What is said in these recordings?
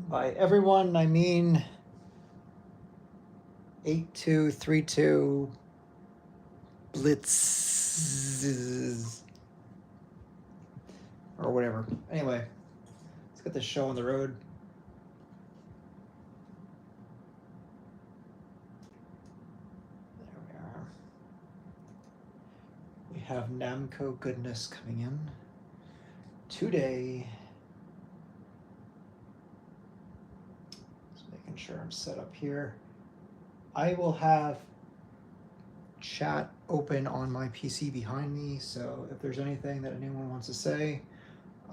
By everyone, I mean 8232 Blitz or whatever. Anyway, let's get this show on the road. There we are. We have Namco goodness coming in today. Just making sure I'm set up here. I will have chat open on my PC behind me, so if there's anything that anyone wants to say,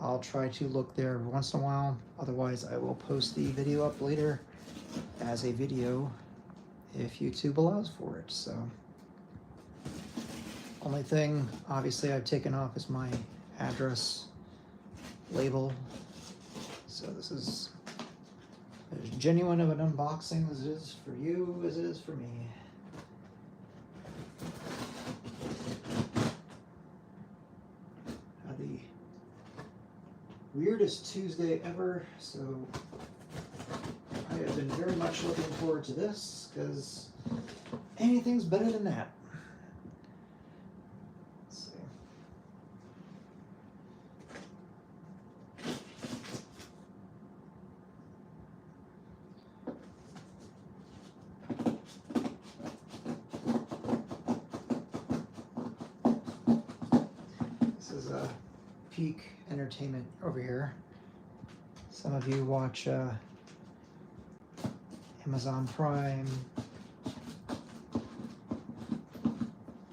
I'll try to look there every once in a while. Otherwise, I will post the video up later as a video if YouTube allows for it. So, only thing obviously I've taken off is my address label. So this is as genuine of an unboxing as it is for you as it is for me. The weirdest Tuesday ever, so I have been very much looking forward to this because anything's better than that. Let's see. This is a peak entertainment over here. Some of you watch Amazon Prime.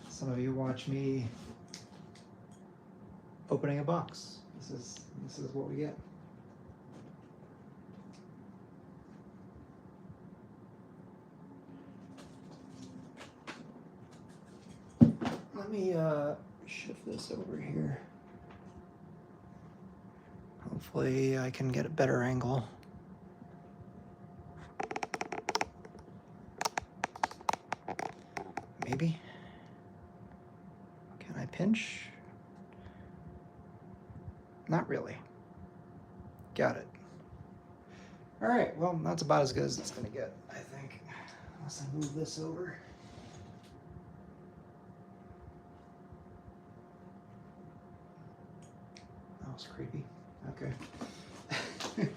Some of you watch me opening a box. This is what we get. Let me shift this over here. Hopefully I can get a better angle. Maybe. Can I pinch? Not really. Got it. All right, well, that's about as good as it's gonna get, I think. Unless I move this over. That was creepy. Okay. All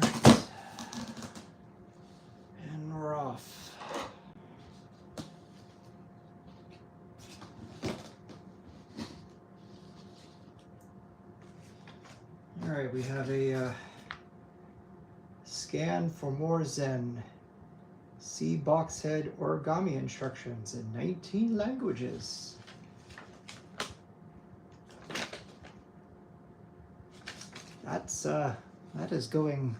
right. And we're off. All right, we have a scan for more Zen. See box head origami instructions in 19 languages. That is going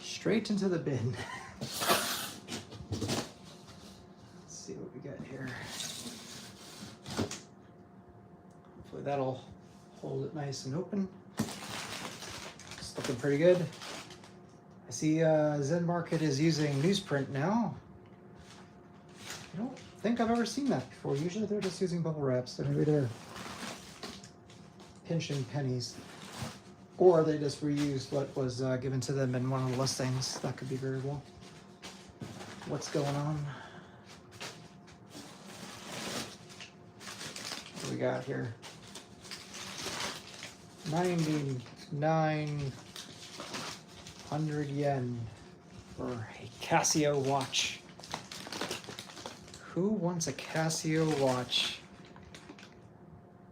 straight into the bin. Let's see what we got here. Hopefully that'll hold it nice and open. It's looking pretty good. I see Zenmarket is using newsprint now. I don't think I've ever seen that before. Usually they're just using bubble wrap, so maybe they're pinching pennies. Or they just reused what was given to them in one of the listings. That could be very well. What's going on? What do we got here? 9,900 yen for a Casio watch. Who wants a Casio watch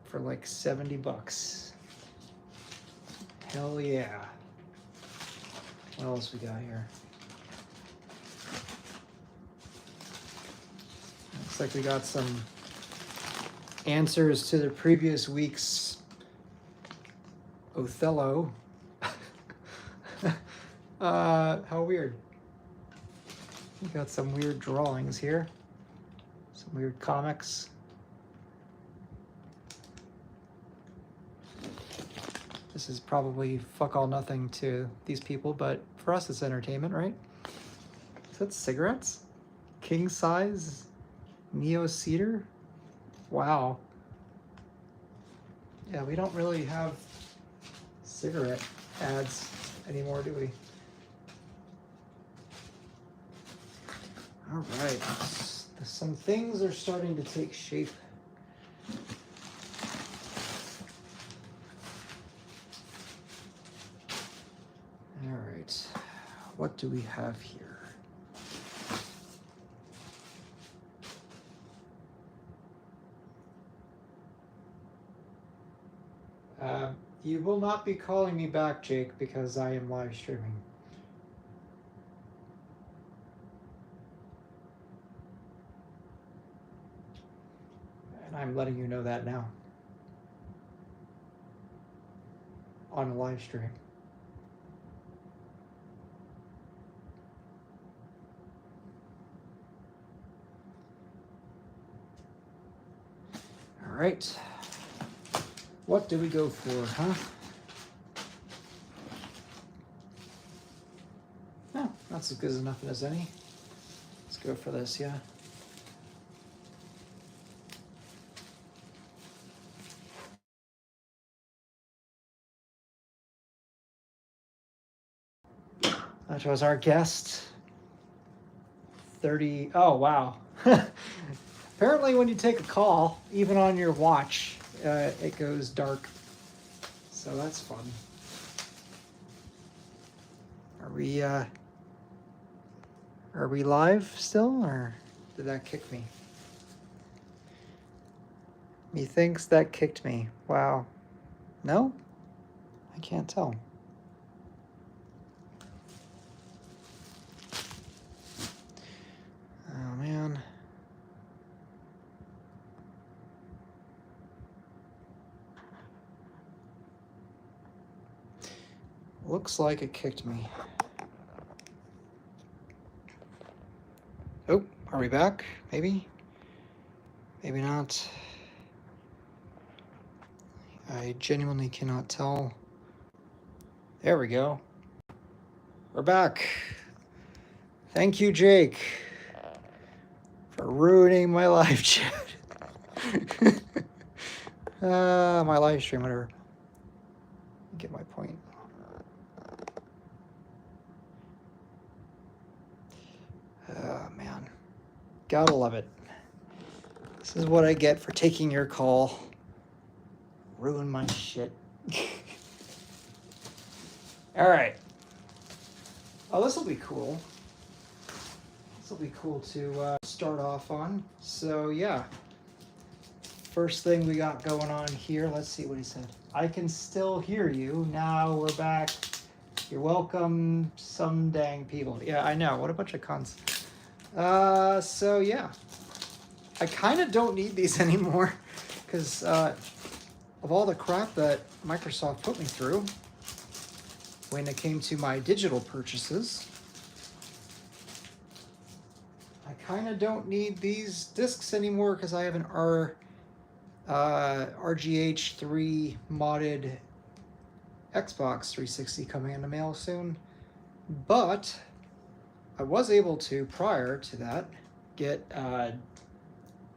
for like 70 bucks? Hell yeah. What else we got here? Looks like we got some answers to the previous week's Othello. How weird. We got some weird drawings here. Some weird comics. This is probably fuck all nothing to these people, but for us it's entertainment, right? Is that cigarettes? King size Neo Cedar? Wow. Yeah, we don't really have cigarette ads anymore, do we? All right, some things are starting to take shape. All right, what do we have here? You will not be calling me back, Jake, because I am live streaming. And I'm letting you know that now. On a live stream. All right. What do we go for, huh? Oh, that's as good enough as any. Let's go for this, yeah. That was our guest. 30, oh wow. Apparently when you take a call, even on your watch, it goes dark. So that's fun. Are we live still, or did that kick me? Methinks that kicked me. Wow. No? I can't tell. Oh man. Looks like it kicked me. Oh, are we back? Maybe? Maybe not. I genuinely cannot tell. There we go. We're back. Thank you, Jake, for ruining my live chat. My live stream, whatever. Get my point. Oh, man. Gotta love it. This is what I get for taking your call. Ruin my shit. All right. Oh, this will be cool. This will be cool to start off on. So, yeah. First thing we got going on here. Let's see what he said. I can still hear you. Now we're back. You're welcome, some dang people. Yeah, I know. What a bunch of cunts. So, yeah. I kind of don't need these anymore because of all the crap that Microsoft put me through when it came to my digital purchases. I kind of don't need these discs anymore because I have an RGH3 modded Xbox 360 coming in the mail soon. But I was able to, prior to that, get, let me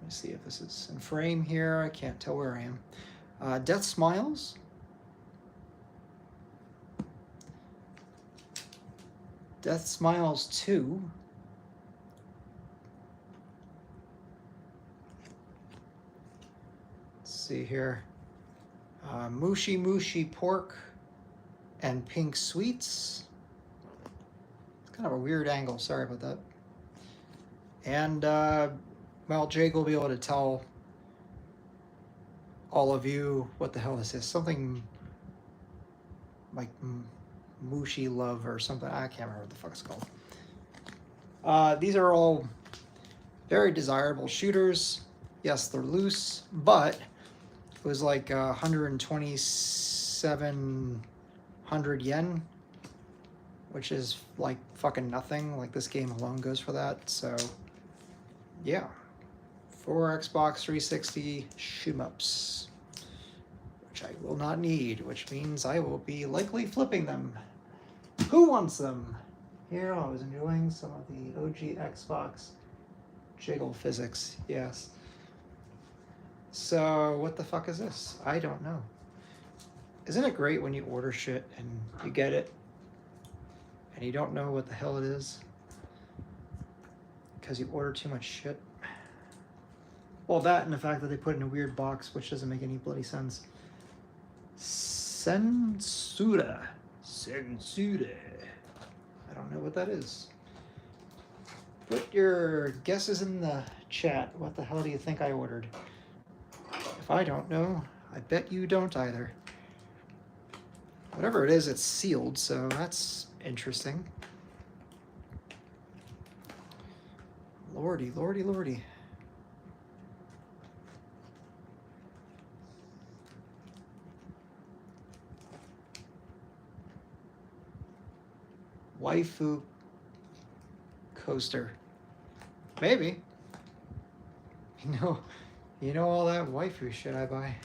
see if this is in frame here. I can't tell where I am. Death Smiles. Death Smiles 2. Let's see here. Mushy Mushy Pork and Pink Sweets. It's kind of a weird angle. Sorry about that. And, well, Jake will be able to tell all of you what the hell this is. Something like Mushy Love or something. I can't remember what the fuck it's called. These are all very desirable shooters. Yes, they're loose, but it was like 12700 yen, which is like fucking nothing. Like this game alone goes for that. So yeah, 4 Xbox 360 shoot-em-ups, which which I will not need, which means I will be likely flipping them. Who wants them? Here, I was enjoying some of the OG Xbox jiggle physics. Yes. So, what the fuck is this? I don't know. Isn't it great when you order shit and you get it and you don't know what the hell it is because you order too much shit? Well, that and the fact that they put it in a weird box, which doesn't make any bloody sense. Censura. Censura. I don't know what that is. Put your guesses in the chat. What the hell do you think I ordered? If I don't know, I bet you don't either. Whatever it is, it's sealed, so that's interesting. Lordy, lordy, lordy. Waifu coaster. Maybe. You know all that waifu shit I buy.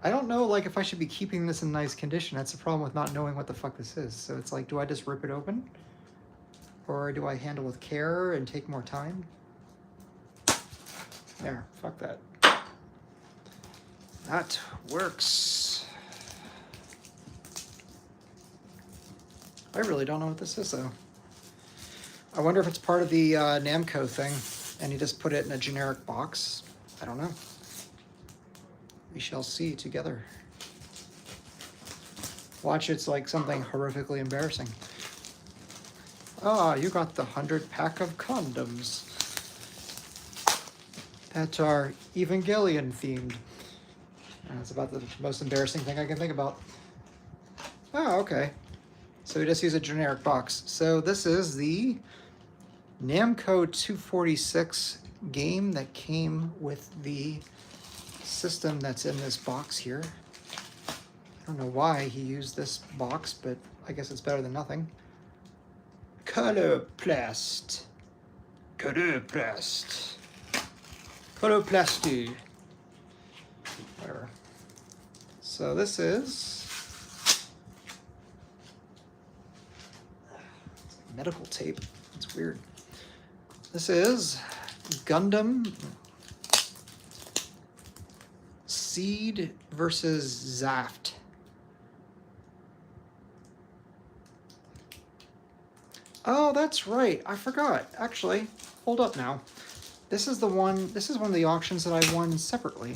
I don't know, like, if I should be keeping this in nice condition. That's the problem with not knowing what the fuck this is. So it's like, do I just rip it open? Or do I handle with care and take more time? There, fuck that. That works. I really don't know what this is, though. I wonder if it's part of the Namco thing, and you just put it in a generic box. I don't know. We shall see together. Watch, it's like something horrifically embarrassing. Ah, you got the 100-pack of condoms that are Evangelion themed. That's about the most embarrassing thing I can think about. Oh, okay. So we just use a generic box. So this is the Namco 246 game that came with the system that's in this box here. I don't know why he used this box, but I guess it's better than nothing. Colorplast. Colorplast. Colorplasty. Whatever. So this is medical tape. It's weird. This is Gundam Seed versus Zaft. Oh, that's right. I forgot. Actually, hold up now. This is one of the auctions that I won separately.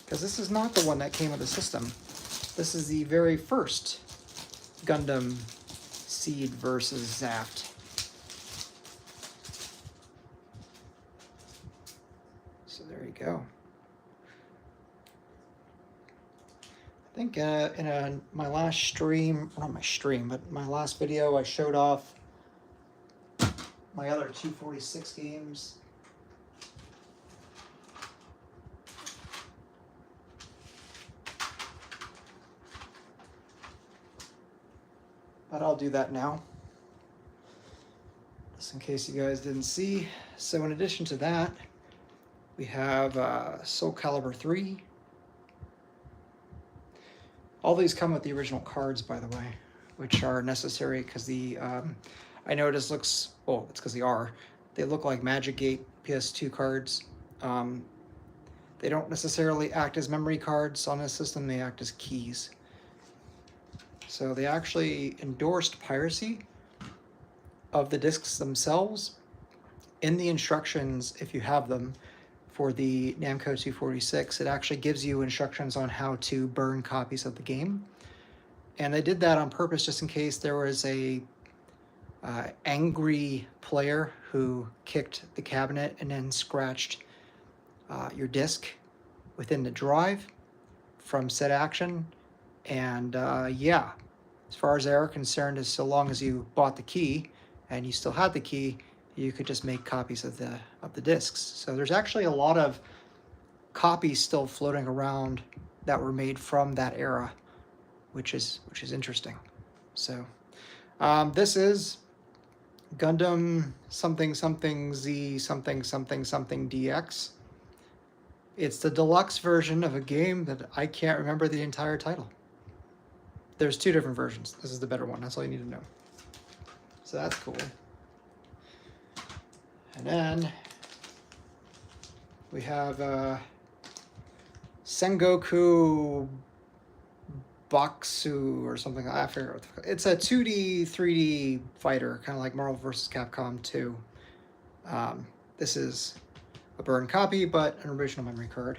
Because this is not the one that came with the system. This is the very first Gundam Seed versus Zaft. So there you go. I think in my last stream, not my stream, but my last video, I showed off my other 246 games. But I'll do that now, just in case you guys didn't see. So in addition to that, we have Soul Calibur 3. All these come with the original cards, by the way, which are necessary because the, I know it just looks, well, it's because they look like Magic Gate PS2 cards. They don't necessarily act as memory cards on this system, they act as keys. So they actually endorsed piracy of the discs themselves in the instructions, if you have them, for the Namco 246. It actually gives you instructions on how to burn copies of the game. And they did that on purpose just in case there was a angry player who kicked the cabinet and then scratched your disc within the drive from said action. And yeah, as far as they are concerned, as so long as you bought the key and you still had the key, you could just make copies of the discs. So there's actually a lot of copies still floating around that were made from that era, which is interesting. So this is Gundam something something Z something something something DX. It's the deluxe version of a game that I can't remember the entire title. There's 2 different versions. This is the better one. That's all you need to know. So that's cool. And then we have Sengoku Boxu or something. I forget what it's a 2D, 3D fighter, kind of like Marvel vs. Capcom 2. This is a burned copy, but an original memory card.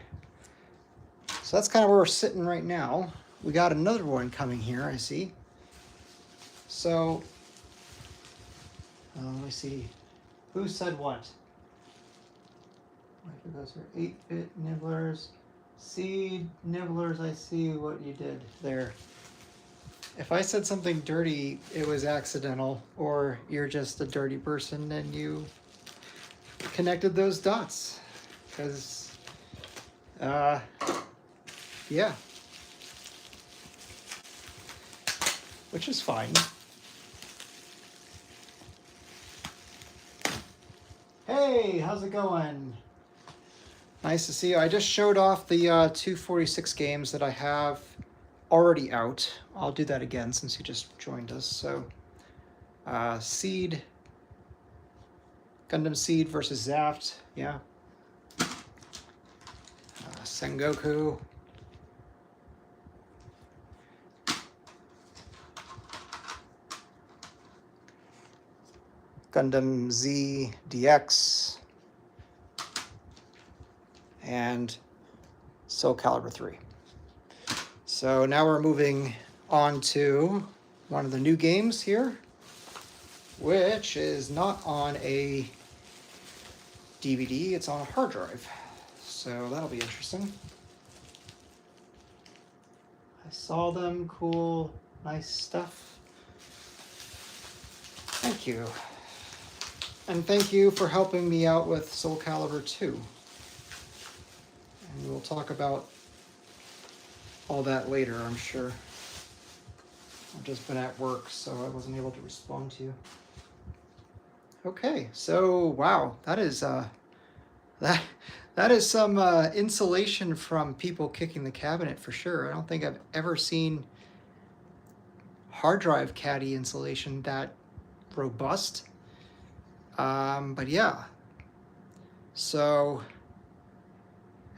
So that's kind of where we're sitting right now. We got another one coming here, I see. So, let me see. Who said what? Those are 8-bit nibblers. Seed nibblers, I see what you did there. If I said something dirty, it was accidental, or you're just a dirty person and you connected those dots. Because, yeah. Which is fine. Hey, how's it going? Nice to see you. I just showed off the 246 games that I have already out. I'll do that again since you just joined us. So, Seed, Gundam Seed versus Zaft, yeah. Sengoku. Gundam Z DX, and Soul Calibur 3. So now we're moving on to one of the new games here, which is not on a DVD, it's on a hard drive. So that'll be interesting. I saw them, cool, nice stuff. Thank you. And thank you for helping me out with Soul Calibur 2. And we'll talk about all that later, I'm sure. I've just been at work, so I wasn't able to respond to you. Okay, so wow, that is that is some insulation from people kicking the cabinet for sure. I don't think I've ever seen hard drive caddy insulation that robust. But yeah, so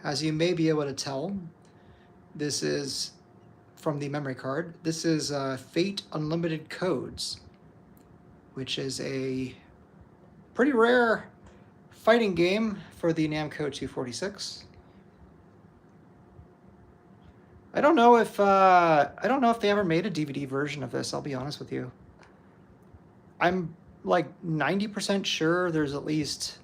as you may be able to tell, this is from the memory card. This is Fate Unlimited Codes, which is a pretty rare fighting game for the Namco 246. I don't know if they ever made a DVD version of this, I'll be honest with you. I'm like 90% sure there's at least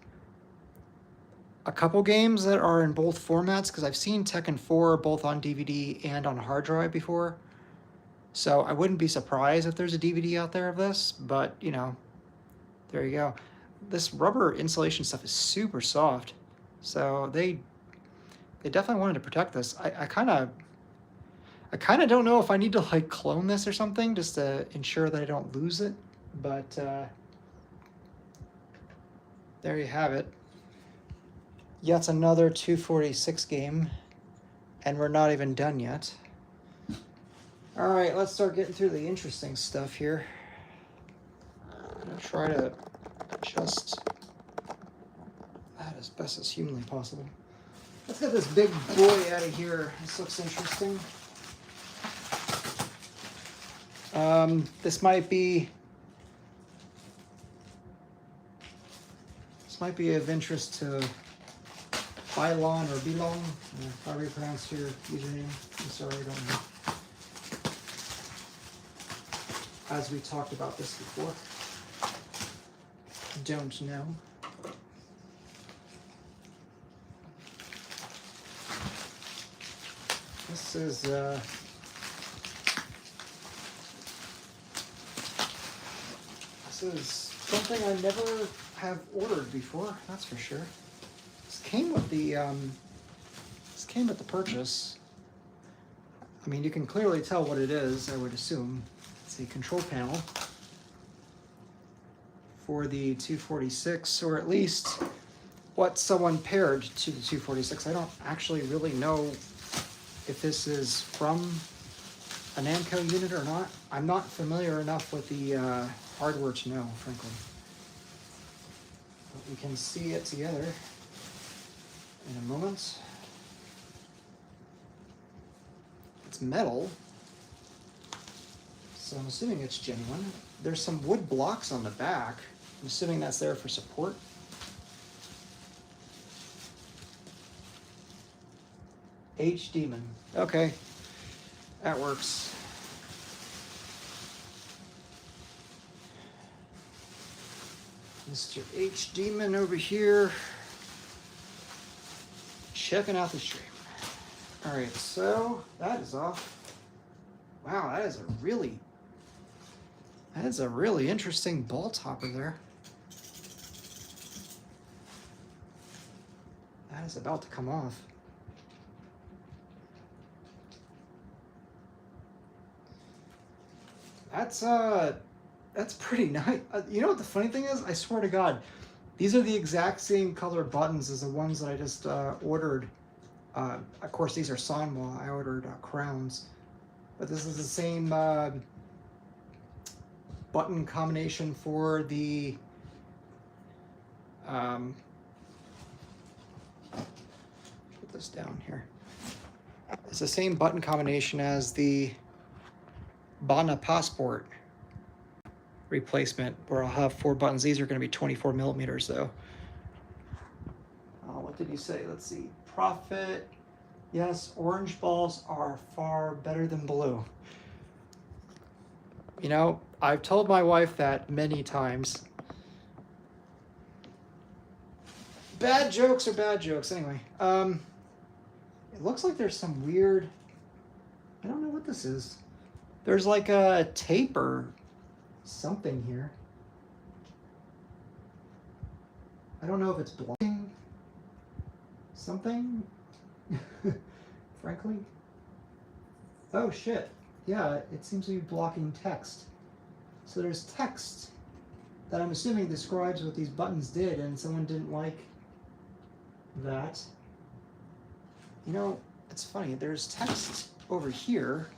a couple games that are in both formats, because I've seen Tekken 4 both on DVD and on hard drive before. So I wouldn't be surprised if there's a DVD out there of this, but you know, there you go. This rubber insulation stuff is super soft. So they definitely wanted to protect this. I kind of don't know if I need to like clone this or something just to ensure that I don't lose it, but there you have it. Yet another 246 game, and we're not even done yet. All right, let's start getting through the interesting stuff here. I'm gonna try to adjust that as best as humanly possible. Let's get this big boy out of here. This looks interesting. This might be of interest to Bylon or Belong, however you pronounce your username. I'm sorry, I don't know. As we talked about this before. Don't know. This is something I never have ordered before, that's for sure. This came with the purchase. I mean, you can clearly tell what it is, I would assume. It's a control panel for the 246, or at least what someone paired to the 246. I don't actually really know if this is from a Namco unit or not. I'm not familiar enough with the hardware to know, frankly. But we can see it together in a moment. It's metal, so I'm assuming it's genuine. There's some wood blocks on the back. I'm assuming that's there for support. H-Demon. Okay, that works. Mr. H-Demon over here, checking out the stream. All right, so that is off. Wow, that is a really interesting ball topper there. That is about to come off. That's pretty nice. You know what the funny thing is? I swear to God, these are the exact same color buttons as the ones that I just ordered. Of course, these are Sanwa. I ordered crowns, but this is the same button combination for the put this down here. It's the same button combination as the Bana Passport replacement, where I'll have 4 buttons. These are going to be 24 millimeters though. What did you say? Let's see. Profit. Yes, orange balls are far better than blue. You know, I've told my wife that many times. Bad jokes are bad jokes. Anyway, it looks like there's some weird, I don't know what this is. There's like a tape or something here. I don't know if it's blocking something, frankly. Oh shit, yeah, it seems to be blocking text. So there's text that I'm assuming describes what these buttons did, and someone didn't like that. You know, it's funny, there's text over here.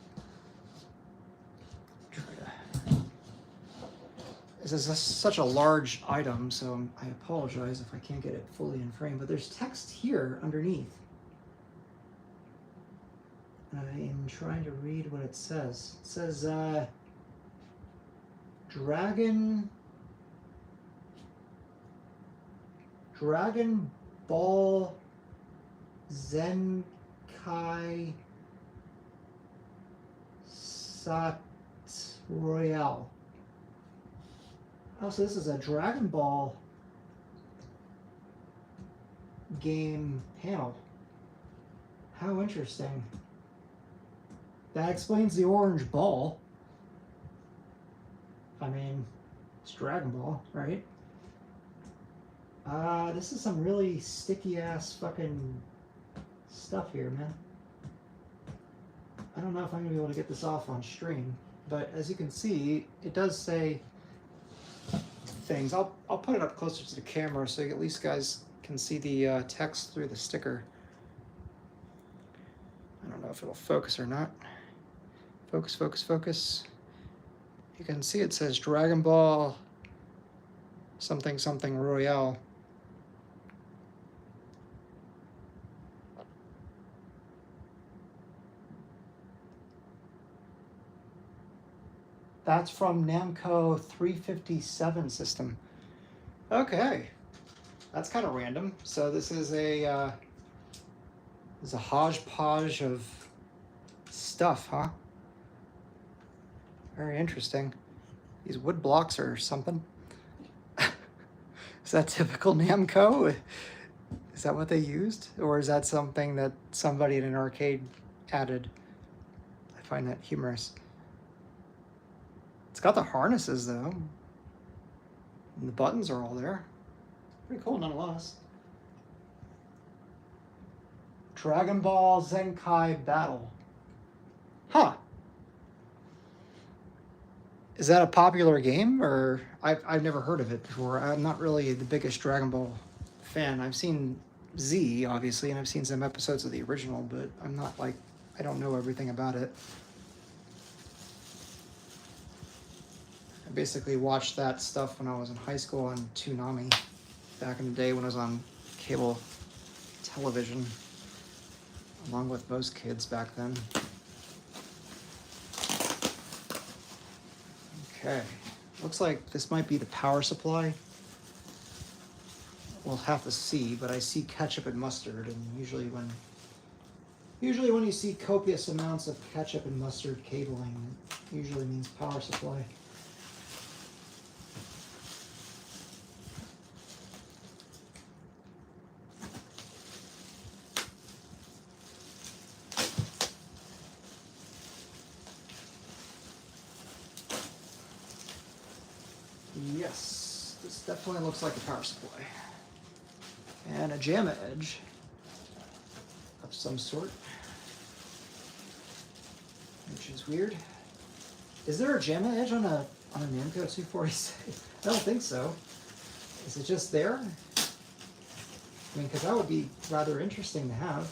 This is such a large item, so I apologize if I can't get it fully in frame, but there's text here underneath. I am trying to read what it says. It says, Dragon Ball Zenkai Sat Royale. Oh, so this is a Dragon Ball game panel. How interesting. That explains the orange ball. I mean, it's Dragon Ball, right? This is some really sticky ass fucking stuff here, man. I don't know if I'm gonna be able to get this off on stream, but as you can see, it does say things. I'll put it up closer to the camera so at least guys can see the text through the sticker. I don't know if it'll focus or not. Focus, focus, focus. You can see it says Dragon Ball something something Royale. That's from Namco 357 system. Okay, that's kind of random. So this is a hodgepodge of stuff, huh? Very interesting. These wood blocks or something. Is that typical Namco? Is that what they used? Or is that something that somebody in an arcade added? I find that humorous. It's got the harnesses though. And the buttons are all there. Pretty cool nonetheless. Dragon Ball Zenkai Battle. Huh. Is that a popular game, or I've never heard of it before? I'm not really the biggest Dragon Ball fan. I've seen Z, obviously, and I've seen some episodes of the original, but I'm not like, I don't know everything about it. I basically watched that stuff when I was in high school on Toonami, back in the day when I was on cable television, along with most kids back then. Okay, looks like this might be the power supply. We'll have to see, but I see ketchup and mustard, and usually when you see copious amounts of ketchup and mustard cabling, it usually means power supply. Yes, this definitely looks like a power supply. And a JAMA edge of some sort, which is weird. Is there a JAMA edge on a Namco 246? I don't think so. Is it just there? I mean, because that would be rather interesting to have.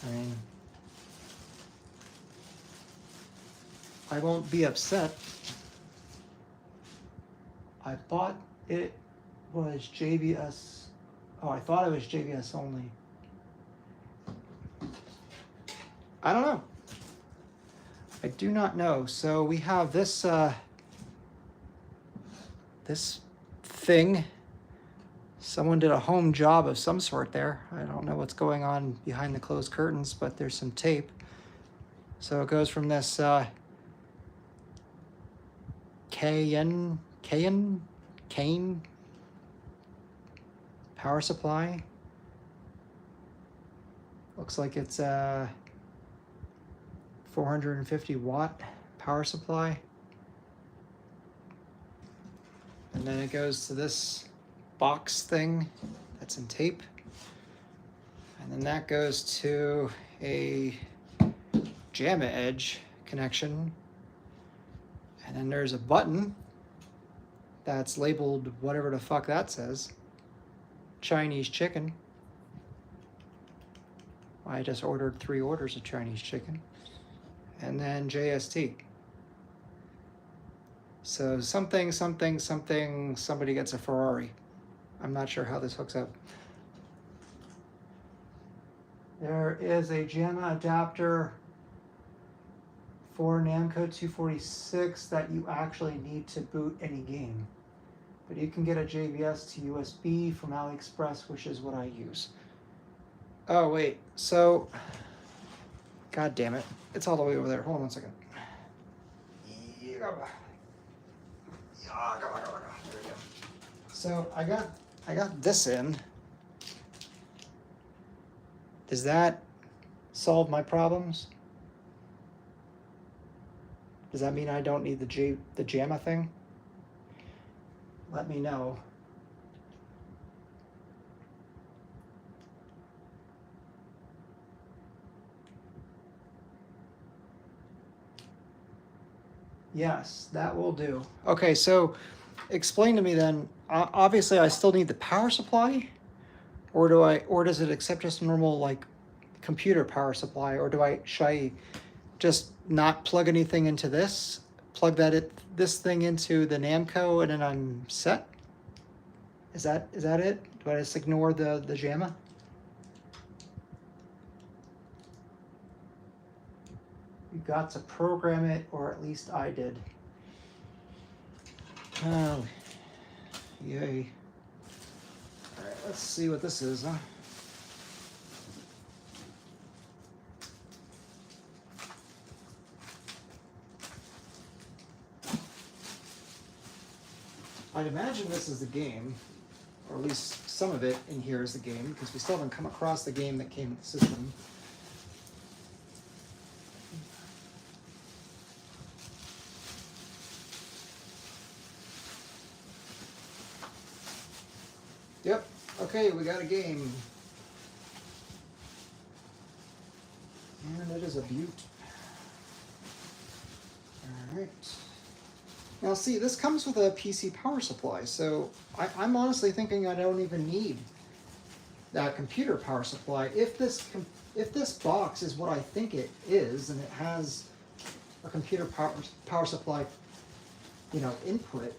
I mean, I won't be upset. I thought it was JBS. Oh, I thought it was JBS only. I don't know. I do not know. So we have this this thing. Someone did a home job of some sort there. I don't know what's going on behind the closed curtains, but there's some tape. So it goes from this Kane power supply. Looks like it's a 450 watt power supply. And then it goes to this box thing that's in tape. And then that goes to a JAMA edge connection. And then there's a button that's labeled whatever the fuck that says. Chinese chicken. I just ordered 3 orders of Chinese chicken. And then JST. So somebody gets a Ferrari. I'm not sure how this hooks up. There is a JAMA adapter for Namco 246 that you actually need to boot any game. But you can get a JBS to USB from AliExpress, which is what I use. Oh, wait. So, God damn it. It's all the way over there. Hold on 1 second. There we go. So I got this in. Does that solve my problems? Does that mean I don't need the JAMA thing? Let me know. Yes, that will do. Okay, so explain to me then. Obviously, I still need the power supply, or does it accept just a normal like computer power supply, or should I just not plug anything into this? Plug this thing into the Namco, and then I'm set. Is that it? Do I just ignore the JAMA? You got to program it, or at least I did. Oh, yay. All right, let's see what this is, huh? I'd imagine this is the game, or at least some of it in here is the game, because we still haven't come across the game that came with the system. Yep, okay, we got a game. And it is a beaut. All right. Now see, this comes with a PC power supply, so I'm honestly thinking I don't even need that computer power supply. If this box is what I think it is, and it has a computer power supply, you know, input,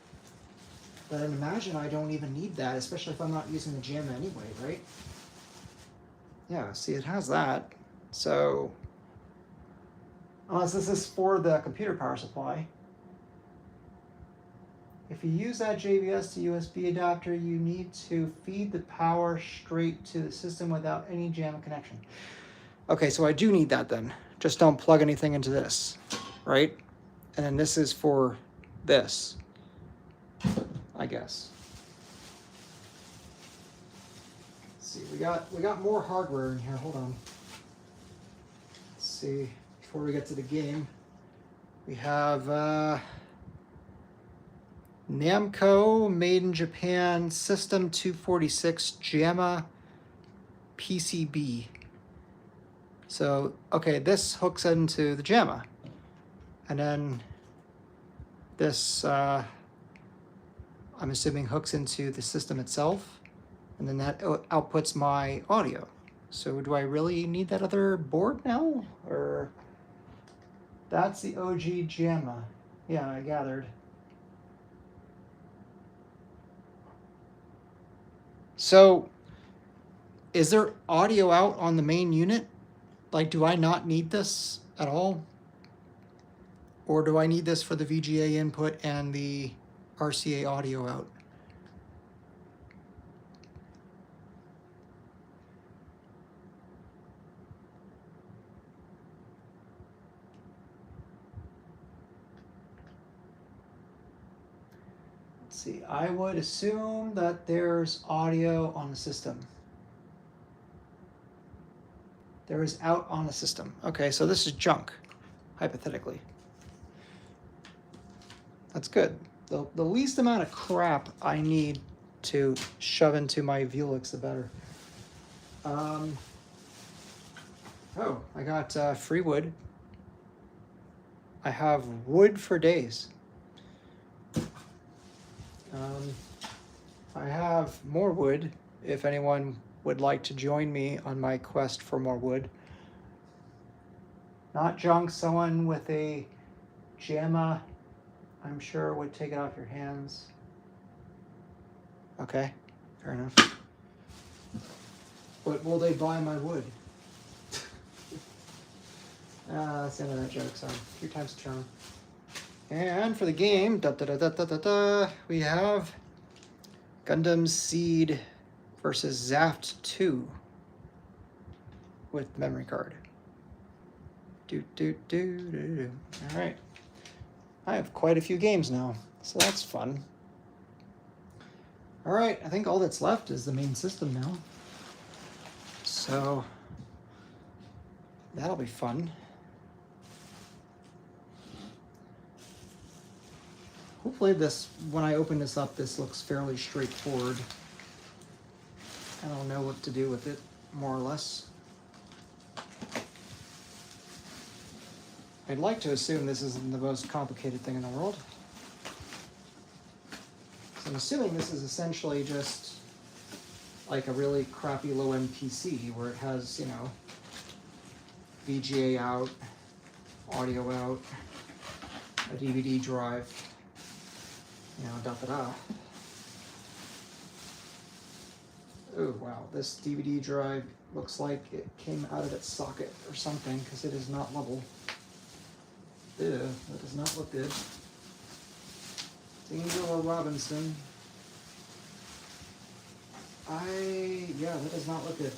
then imagine I don't even need that, especially if I'm not using the JAMA anyway, right? Yeah, see, it has that. So, unless this is for the computer power supply. If you use that JBS to USB adapter, you need to feed the power straight to the system without any JAMA connection. Okay, so I do need that then. Just don't plug anything into this, right? And then this is for this, I guess. Let's see, we got more hardware in here. Hold on. Let's see, before we get to the game, we have Namco, made in Japan, System 246 JAMA PCB. So, okay, this hooks into the JAMA. And then this, I'm assuming, hooks into the system itself. And then that outputs my audio. So do I really need that other board now? Or that's the OG JAMA. Yeah, I gathered. So, is there audio out on the main unit? Like, do I not need this at all? Or do I need this for the VGA input and the RCA audio out? Let's see, I would assume that there's audio on the system. There is out on the system. Okay, so this is junk, hypothetically. That's good. The least amount of crap I need to shove into my Vuelix, the better. Oh, I got free wood. I have wood for days. I have more wood if anyone would like to join me on my quest for more wood. Not junk, someone with a JAMA, I'm sure, would take it off your hands. Okay, fair enough. But will they buy my wood? That's the end of that joke, sorry. 3 times the charm. And for the game, we have Gundam Seed versus Zaft 2 with memory card. All right. I have quite a few games now, so that's fun. All right, I think all that's left is the main system now. So that'll be fun. Hopefully this, when I open this up, this looks fairly straightforward. I don't know what to do with it, more or less. I'd like to assume this isn't the most complicated thing in the world. So I'm assuming this is essentially just like a really crappy low-end PC where it has, you know, VGA out, audio out, a DVD drive, you know, da-da-da. Oh, wow, this DVD drive looks like it came out of its socket or something because it is not level. Ew, that does not look good. Angela Robinson. Yeah, that does not look good.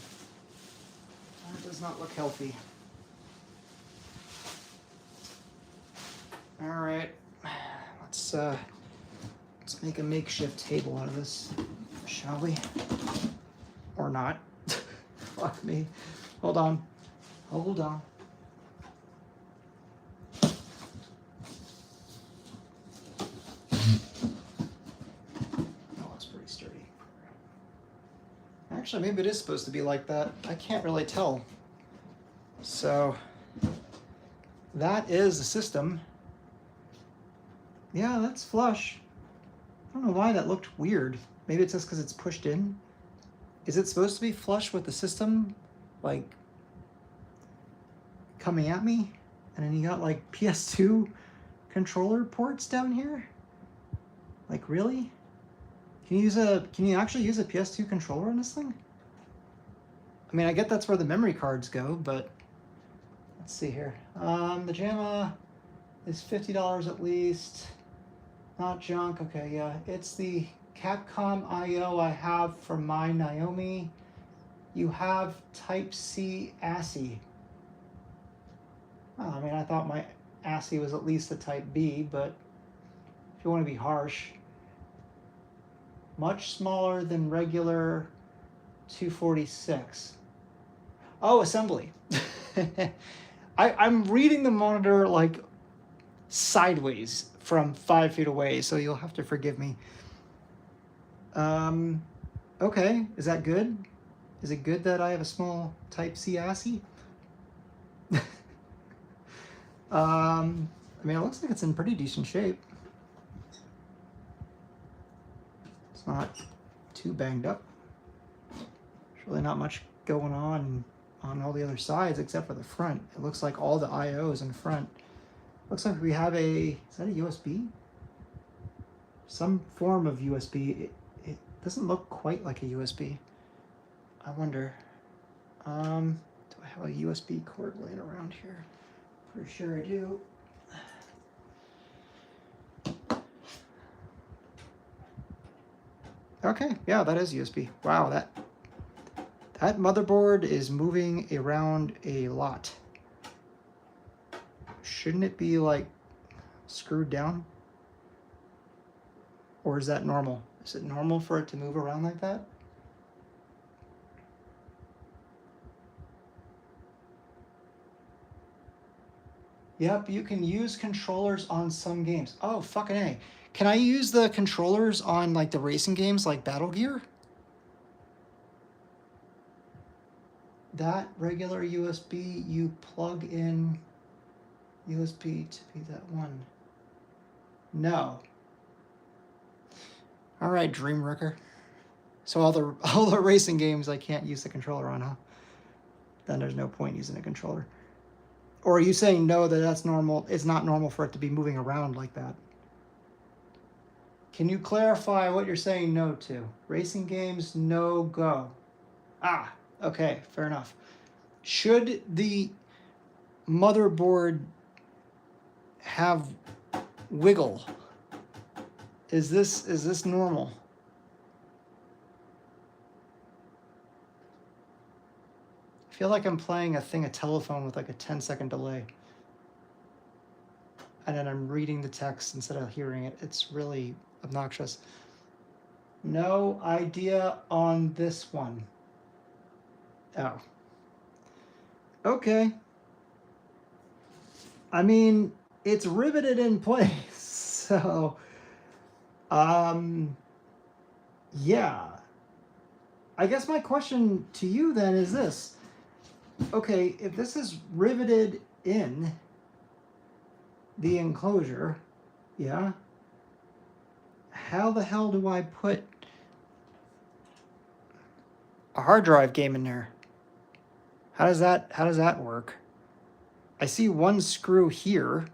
That does not look healthy. All right, let's make a makeshift table out of this, shall we? Or not. Fuck me. Hold on. Hold on. Actually, maybe it is supposed to be like that. I can't really tell. So that is the system. Yeah, that's flush. I don't know why that looked weird. Maybe it's just because it's pushed in. Is it supposed to be flush with the system, like, coming at me? And then you got, like, PS2 controller ports down here? Like, really? Can you actually use a PS2 controller on this thing? I mean, I get that's where the memory cards go, but let's see here. The JAMA is $50 at least. Not junk. Okay, yeah. It's the Capcom I/O I have for my Naomi. You have Type-C ASCII. Oh, I mean, I thought my ASCII was at least a Type-B, but if you want to be harsh, much smaller than regular 246. Oh, assembly. I'm reading the monitor like sideways from 5 feet away, so you'll have to forgive me. Okay, is that good? Is it good that I have a small Type-C ASCII? I mean, it looks like it's in pretty decent shape. It's not too banged up. There's really not much going on all the other sides except for the front. It looks like all the I/Os in front. Looks like we have is that a USB? Some form of USB. It doesn't look quite like a USB. I wonder, do I have a USB cord laying around here? Pretty sure I do. Okay, yeah, that is USB. Wow, that motherboard is moving around a lot. Shouldn't it be like screwed down? Or is that normal? Is it normal for it to move around like that? Yep, you can use controllers on some games. Oh, fucking A. Can I use the controllers on like the racing games like Battle Gear? That regular USB, you plug in USB to be that one. No. All right, Dream Wrecker. So all the racing games I can't use the controller on, huh? Then there's no point using a controller. Or are you saying no, that's normal? It's not normal for it to be moving around like that. Can you clarify what you're saying no to? Racing games, no go. Ah, okay, fair enough. Should the motherboard have wiggle? Is this normal? I feel like I'm playing a telephone with like a 10-second delay. And then I'm reading the text instead of hearing it. It's really obnoxious. No idea on this one. Oh. Okay. I mean, it's riveted in place. So, yeah. I guess my question to you then is this. Okay, if this is riveted in the enclosure, yeah, how the hell do I put a hard drive game in there? How does that work? I see one screw here.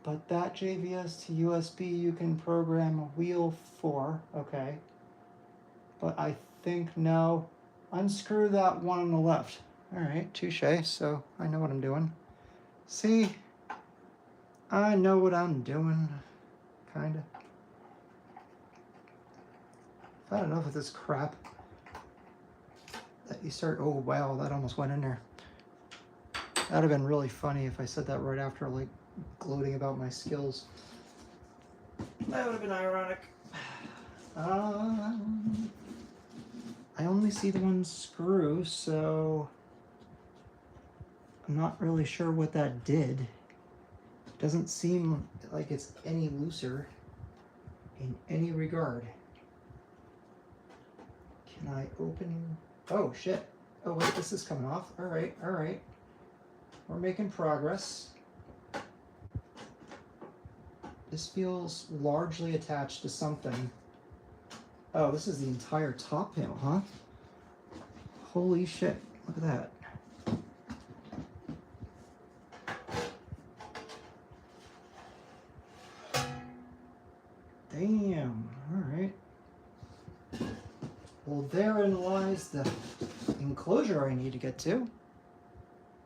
But that JVS to USB you can program a wheel for, okay. But I think no. Unscrew that one on the left. All right, touche, so I know what I'm doing. See, I know what I'm doing, kinda. I've had enough of this crap. That you start, oh wow, that almost went in there. That'd have been really funny if I said that right after, like, gloating about my skills. That would have been ironic. I only see the one screw, so I'm not really sure what that did. It doesn't seem like it's any looser in any regard. Can I open? Oh shit. Oh wait, this is coming off. All right, all right. We're making progress. This feels largely attached to something. Oh, this is the entire top panel, huh? Holy shit, look at that. Damn, all right. Well, therein lies the enclosure I need to get to.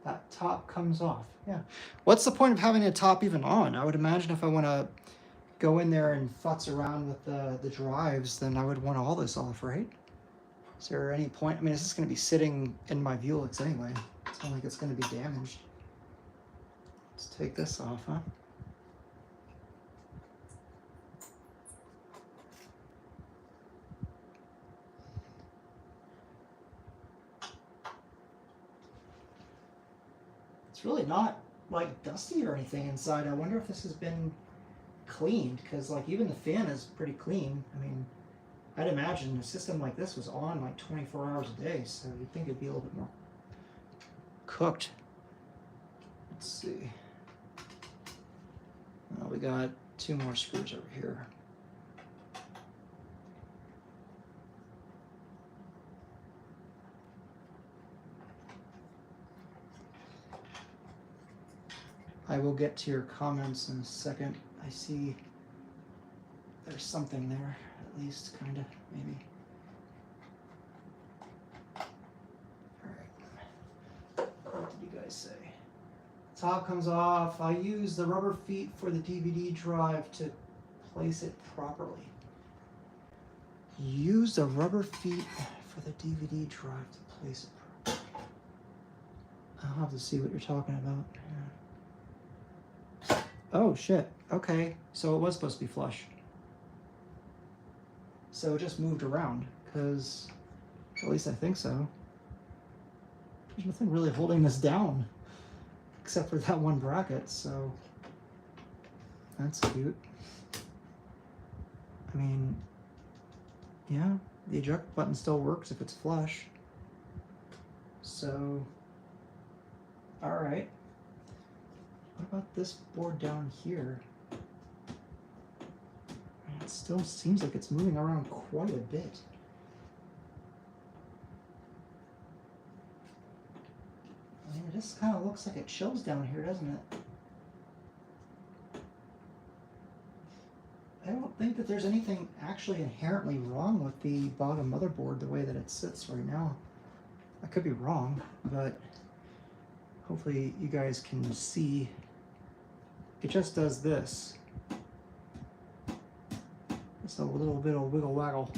That top comes off, yeah. What's the point of having a top even on? I would imagine if I want to go in there and futz around with the drives, then I would want all this off, right? Is there any point? I mean, is this going to be sitting in my Vuelix anyway? It's not like it's going to be damaged. Let's take this off, huh? It's really not like dusty or anything inside. I wonder if this has been cleaned, because like even the fan is pretty clean. I mean, I'd imagine a system like this was on like 24 hours a day, so you'd think it'd be a little bit more cooked. Let's see. Well, we got 2 more screws over here. I will get to your comments in a second. I see there's something there, at least, kind of, maybe. All right. What did you guys say? Top comes off. I use the rubber feet for the DVD drive to place it properly. Use the rubber feet for the DVD drive to place it properly. I'll have to see what you're talking about. Yeah. Oh shit, okay, so it was supposed to be flush. So it just moved around, because, at least I think so. There's nothing really holding this down, except for that one bracket, so that's cute. I mean, yeah, the eject button still works if it's flush. So, alright. What about this board down here? It still seems like it's moving around quite a bit. I mean, it just kind of looks like it chills down here, doesn't it? I don't think that there's anything actually inherently wrong with the bottom motherboard the way that it sits right now. I could be wrong, but hopefully you guys can see. It just does this. It's a little bit of wiggle waggle.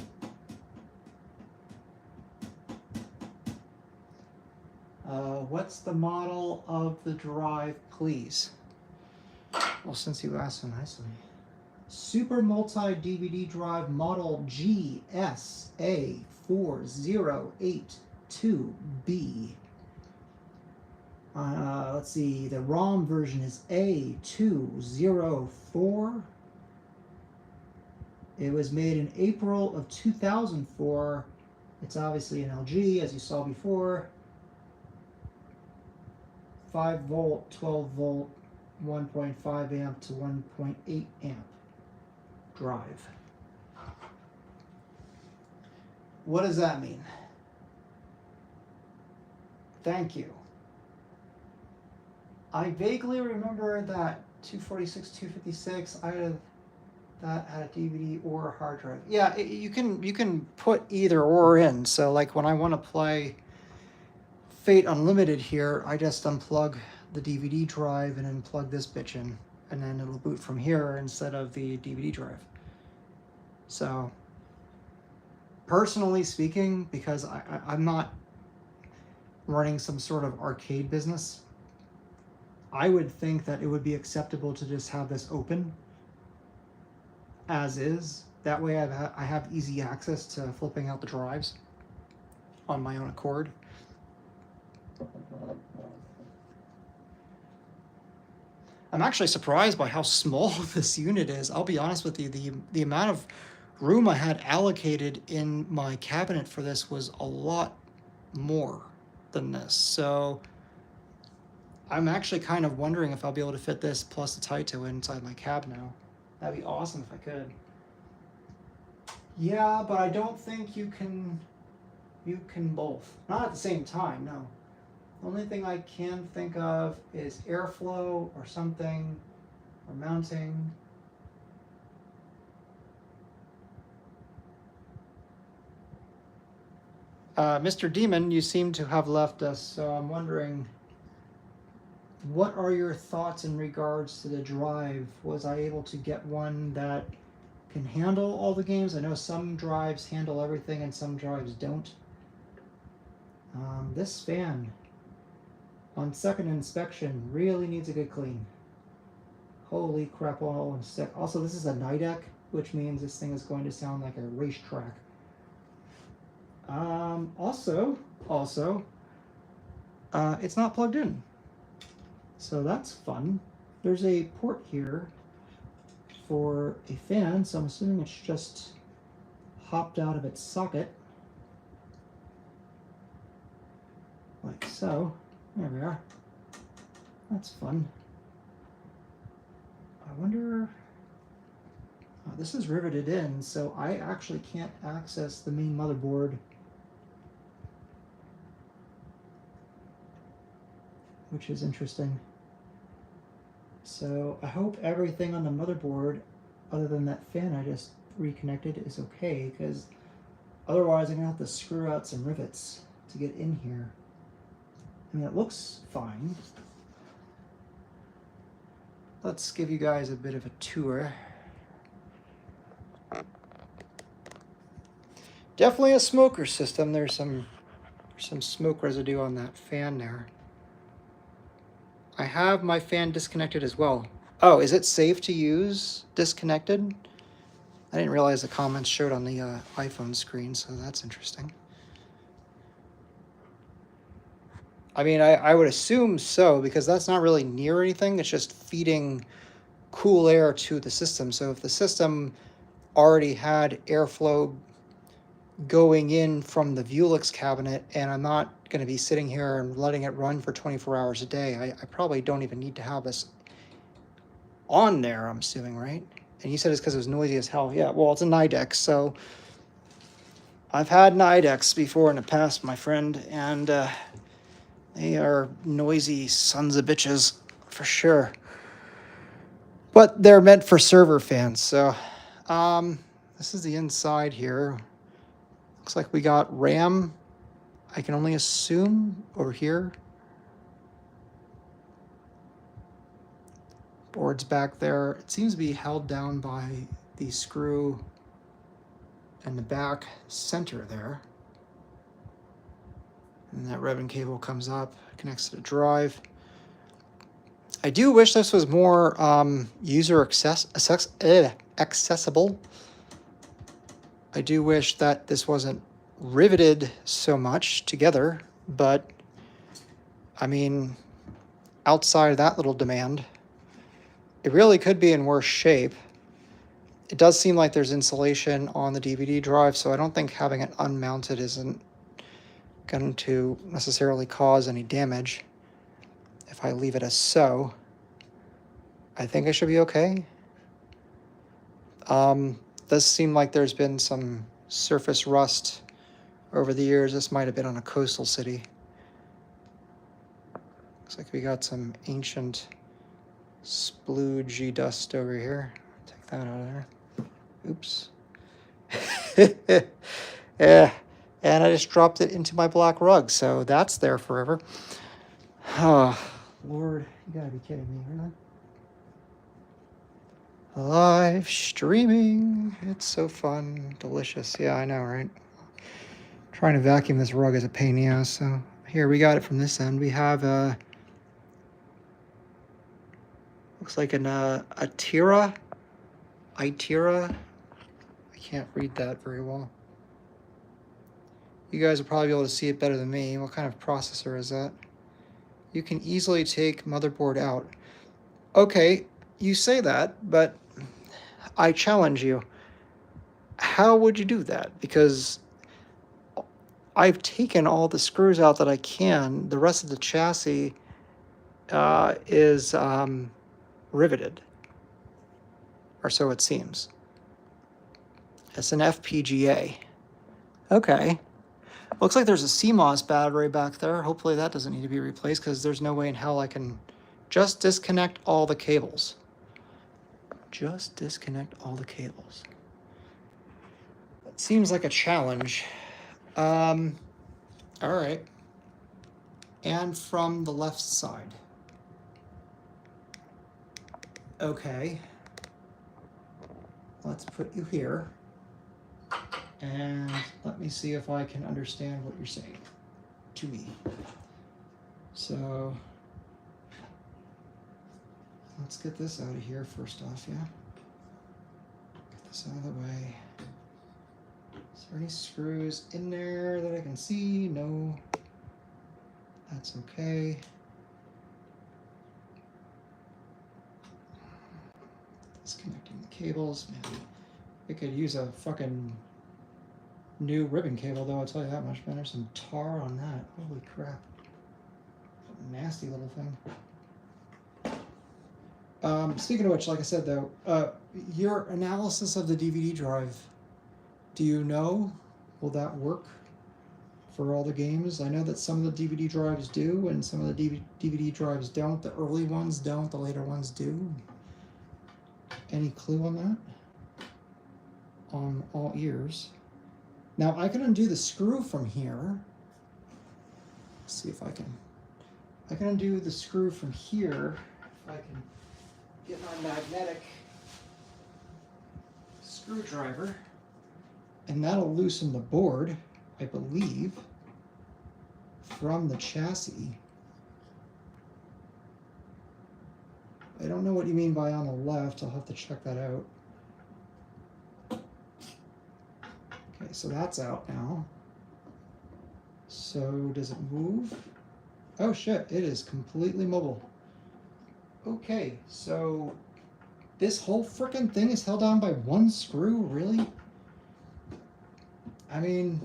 What's the model of the drive, please? Well, since you asked so nicely. Super Multi DVD Drive Model GSA4082B. Let's see, the ROM version is A204. It was made in April of 2004. It's obviously an LG, as you saw before. 5 volt, 12 volt, 1.5 amp to 1.8 amp drive. What does that mean? Thank you. I vaguely remember that 246, 256, either that had a DVD or a hard drive. Yeah, you can put either or in. So like when I want to play Fate Unlimited here, I just unplug the DVD drive and then plug this bitch in, and then it'll boot from here instead of the DVD drive. So personally speaking, because I'm not running some sort of arcade business, I would think that it would be acceptable to just have this open as is. That way I have easy access to flipping out the drives on my own accord. I'm actually surprised by how small this unit is. I'll be honest with you, the amount of room I had allocated in my cabinet for this was a lot more than this. So I'm actually kind of wondering if I'll be able to fit this plus the Taito inside my cab now. That'd be awesome if I could. Yeah, but I don't think you can both. Not at the same time, no. The only thing I can think of is airflow or something, or mounting. Mr. Demon, you seem to have left us, so I'm wondering, what are your thoughts in regards to the drive? Was I able to get one that can handle all the games? I know some drives handle everything and some drives don't. This fan, on second inspection, really needs a good clean. Holy crap, all in stick. Also, this is a NIDEC, which means this thing is going to sound like a racetrack. Also, it's not plugged in. So that's fun. There's a port here for a fan, so I'm assuming it's just hopped out of its socket. Like so. There we are. That's fun. I wonder... this is riveted in, so I actually can't access the main motherboard, which is interesting. So I hope everything on the motherboard, other than that fan I just reconnected, is okay, because otherwise I'm going to have to screw out some rivets to get in here. I mean, it looks fine. Let's give you guys a bit of a tour. Definitely a smoker system. There's some smoke residue on that fan there. I have my fan disconnected as well. Oh, is it safe to use disconnected? I didn't realize the comments showed on the iPhone screen, so that's interesting. I mean, I would assume so, because that's not really near anything. It's just feeding cool air to the system. So if the system already had airflow going in from the Vuelix cabinet, and I'm not going to be sitting here and letting it run for 24 hours a day, I probably don't even need to have this on there, I'm assuming, right? And you said it's because it was noisy as hell. Yeah, well, it's a NIDEX, so I've had NIDEX before in the past, my friend, and they are noisy sons of bitches, for sure. But they're meant for server fans, so this is the inside here. Looks like we got RAM, I can only assume, over here. Board's back there. It seems to be held down by the screw in the back center there. And that ribbon cable comes up, connects to the drive. I do wish this was more user accessible. I do wish that this wasn't riveted so much together, but I mean, outside of that little demand, it really could be in worse shape. It does seem like there's insulation on the DVD drive, so I don't think having it unmounted isn't going to necessarily cause any damage. If I leave it as so, I think I should be okay. Does seem like there's been some surface rust over the years. This might have been on a coastal city. Looks like we got some ancient sploogey dust over here. Take that out of there. Oops. Yeah, and I just dropped it into my black rug, so that's there forever. Oh, Lord, you gotta be kidding me, really? Live streaming. It's so fun, delicious. Yeah, I know, right? Trying to vacuum this rug is a pain in the ass, so here we got it from this end. We have looks like an Itera. I can't read that very well. You guys will probably be able to see it better than me. What kind of processor is that? You can easily take motherboard out. Okay, you say that, but I challenge you. How would you do that? Because I've taken all the screws out that I can. The rest of the chassis is riveted, or so it seems. It's an FPGA. Okay. Looks like there's a CMOS battery back there. Hopefully that doesn't need to be replaced because there's no way in hell I can just disconnect all the cables. Just disconnect all the cables. That seems like a challenge. All right. And from the left side. Okay. Let's put you here. And let me see if I can understand what you're saying to me. So let's get this out of here first off, yeah? Get this out of the way. Is there any screws in there that I can see? No. That's okay. Disconnecting the cables. Man, it could use a fucking new ribbon cable, though, I'll tell you that much. Man, there's some tar on that. Holy crap. Nasty little thing. Speaking of which, like I said, though, your analysis of the DVD drive, do you know, will that work for all the games? I know that some of the DVD drives do, and some of the DVD drives don't. The early ones don't, the later ones do. Any clue on that? On all ears. Now, I can undo the screw from here. Let's see if I can undo the screw from here. If I can get my magnetic screwdriver. And that'll loosen the board, I believe, from the chassis. I don't know what you mean by on the left. I'll have to check that out. Okay, so that's out now. So does it move? Oh shit, it is completely mobile. Okay, so this whole frickin' thing is held down by one screw? Really? I mean,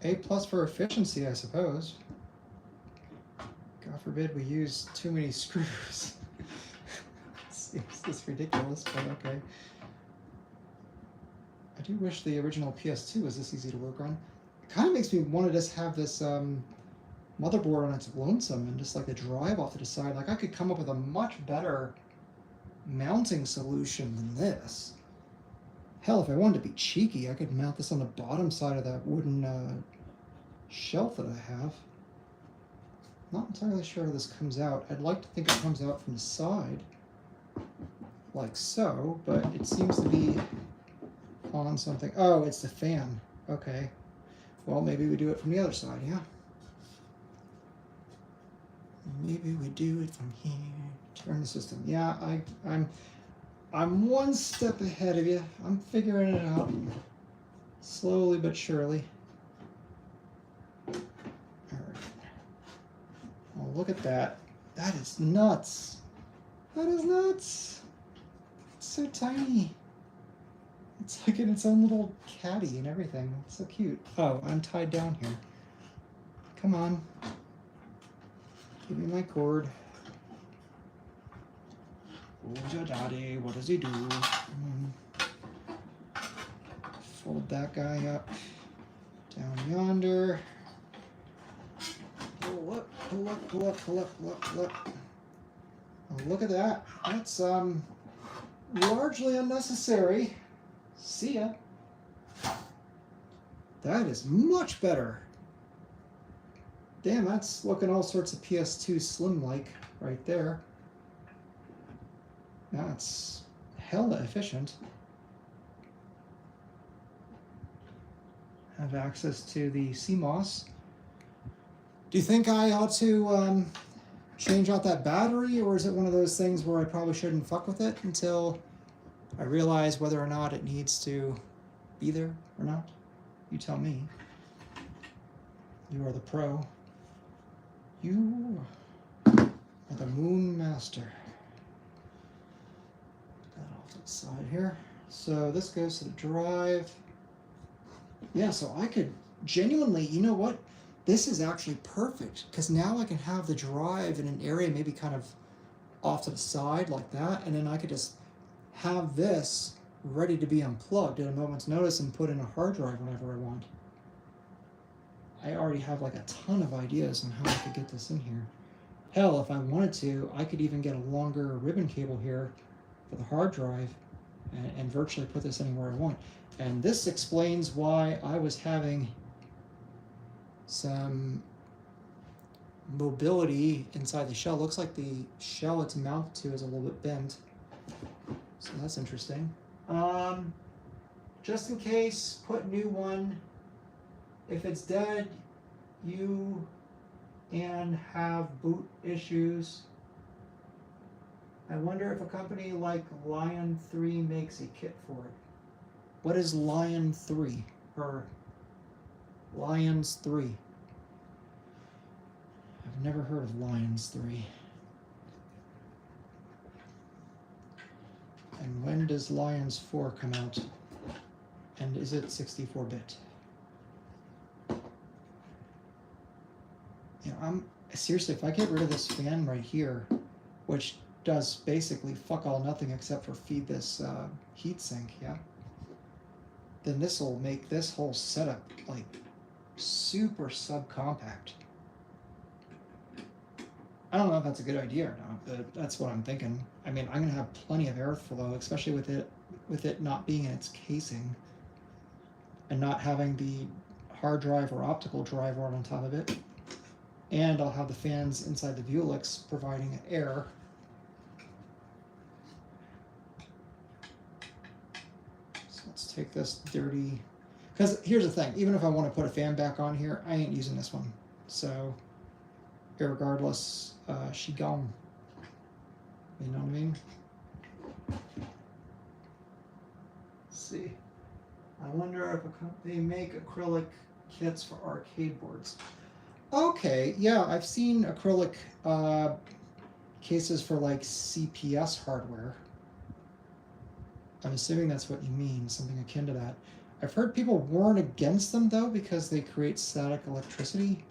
A+ for efficiency, I suppose. God forbid we use too many screws. Seems this ridiculous, but okay. I do wish the original PS2 was this easy to work on. It kind of makes me want to just have this motherboard on its lonesome and just like the drive off to the side. Like I could come up with a much better mounting solution than this. Hell, if I wanted to be cheeky, I could mount this on the bottom side of that wooden shelf that I have. Not entirely sure how this comes out. I'd like to think it comes out from the side, like so, but it seems to be on something. Oh, it's the fan. Okay. Well, maybe we do it from the other side, yeah? Maybe we do it from here. Turn the system. Yeah, I'm one step ahead of you. I'm figuring it out. Slowly but surely. Alright. Oh, look at that. That is nuts. That is nuts. It's so tiny. It's like in its own little caddy and everything. It's so cute. Oh, I'm tied down here. Come on. Give me my cord. Who's your daddy? What does he do? Fold that guy up. Down yonder. Pull up, pull up, pull up, pull up, pull up, pull up. Oh, look at that. That's largely unnecessary. See ya. That is much better. Damn, that's looking all sorts of PS2 Slim-like right there. That's hella efficient. Have access to the CMOS. Do you think I ought to change out that battery, or is it one of those things where I probably shouldn't fuck with it until I realize whether or not it needs to be there or not? You tell me. You are the pro. You are the Moon Master. Put that off to the side here. So this goes to the drive. Yeah, so I could genuinely, you know what? this is actually perfect because now I can have the drive in an area maybe kind of off to the side like that, and then I could just have this ready to be unplugged at a moment's notice and put in a hard drive whenever I want. I already have like a ton of ideas on how I could get this in here. Hell, if I wanted to, I could even get a longer ribbon cable here for the hard drive and virtually put this anywhere I want. And this explains why I was having some mobility inside the shell. Looks like the shell it's mounted to is a little bit bent. So that's interesting. Just in case, put new one. If it's dead, you and have boot issues. I wonder if a company like Lion 3 makes a kit for it. What is Lion 3? Or Lions 3? I've never heard of Lions 3. And when does Lions 4 come out? And is it 64-bit? You know, seriously, if I get rid of this fan right here, which does basically fuck all nothing except for feed this heatsink, yeah, then this will make this whole setup like super subcompact. I don't know if that's a good idea or not, but that's what I'm thinking. I mean, I'm gonna have plenty of airflow, especially with it not being in its casing and not having the hard drive or optical drive right on top of it. And I'll have the fans inside the Vuelix providing air. So let's take this dirty, because here's the thing, even if I want to put a fan back on here, I ain't using this one. So irregardless, she gone. You know what I mean? Let's see. I wonder if they make acrylic kits for arcade boards. Okay, yeah, I've seen acrylic cases for like CPS hardware. I'm assuming that's what you mean, something akin to that. I've heard people warn against them though because they create static electricity.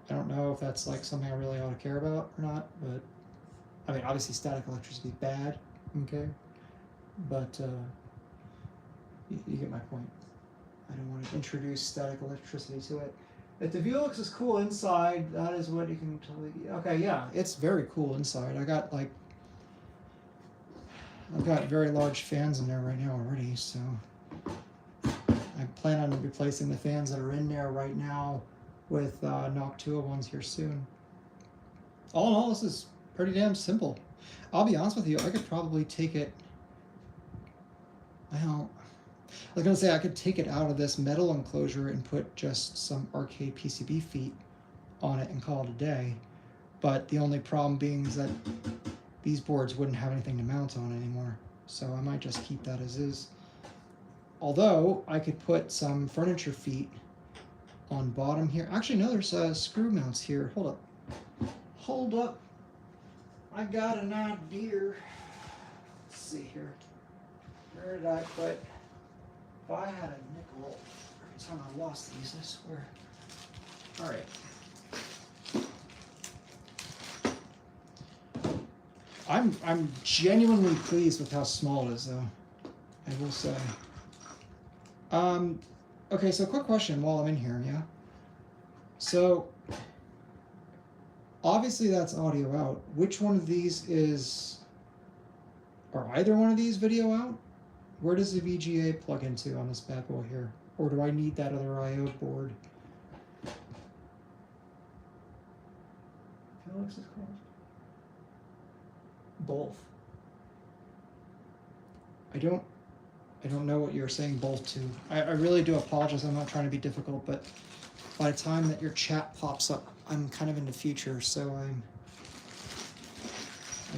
I don't know if that's like something I really ought to care about or not, but I mean, obviously static electricity is bad, okay? But you get my point. I don't want to introduce static electricity to it. If the Vuelix is cool inside, that is what you can totally... Okay, yeah, it's very cool inside. I've got very large fans in there right now already, so I plan on replacing the fans that are in there right now with Noctua ones here soon. All in all, this is pretty damn simple. I'll be honest with you, I could probably take it... Well, I was going to say I could take it out of this metal enclosure and put just some arcade PCB feet on it and call it a day. But the only problem being is that these boards wouldn't have anything to mount on anymore. So I might just keep that as is. Although I could put some furniture feet on bottom here. Actually, no, there's screw mounts here. Hold up. Hold up. I got an idea. Let's see here. Where did I put... If I had a nickel, every time I lost these, I swear. All right. I'm genuinely pleased with how small it is, though. I will say. Okay, so quick question while I'm in here, yeah? So, obviously that's audio out. Which one of these is... Are either one of these video out? Where does the VGA plug into on this bad boy here? Or do I need that other I/O board? Felix is called? Both. I don't know what you're saying both to. I really do apologize. I'm not trying to be difficult, but by the time that your chat pops up, I'm kind of in the future, so I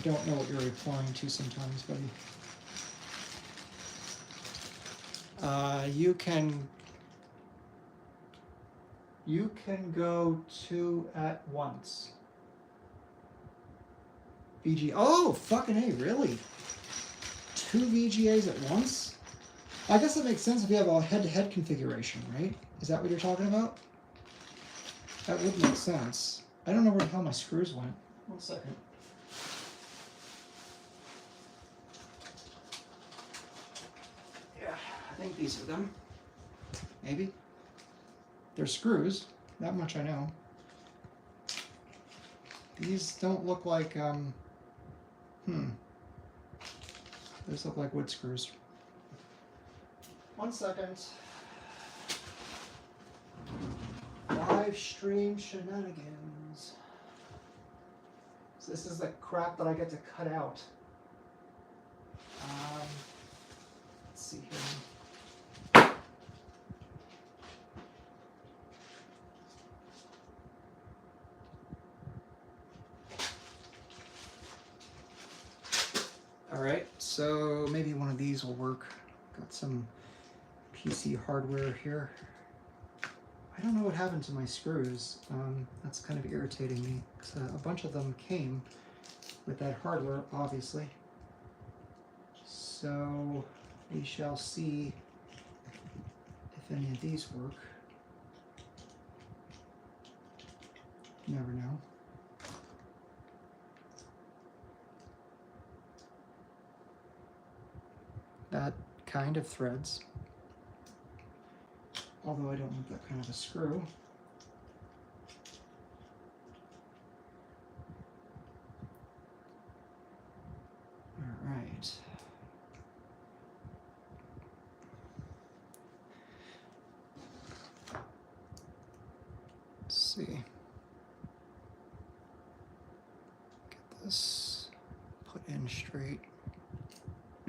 don't know what you're replying to sometimes, buddy. You can go 2 at once. VGA. Oh, fucking A, really? 2 VGAs at once? I guess that makes sense if you have a head-to-head configuration, right? Is that what you're talking about? That would make sense. I don't know where the hell my screws went. 1 second. Yeah, I think these are them. Maybe. They're screws. That much I know. These don't look like, These look like wood screws. 1 second. Live stream shenanigans. So this is the crap that I get to cut out. Let's see here. All right, so maybe one of these will work. Got some PC hardware here. I don't know what happened to my screws. That's kind of irritating me, because a bunch of them came with that hardware, obviously. So we shall see if any of these work. You never know. That kind of threads. Although I don't want that kind of a screw. All right. Let's see. Get this put in straight.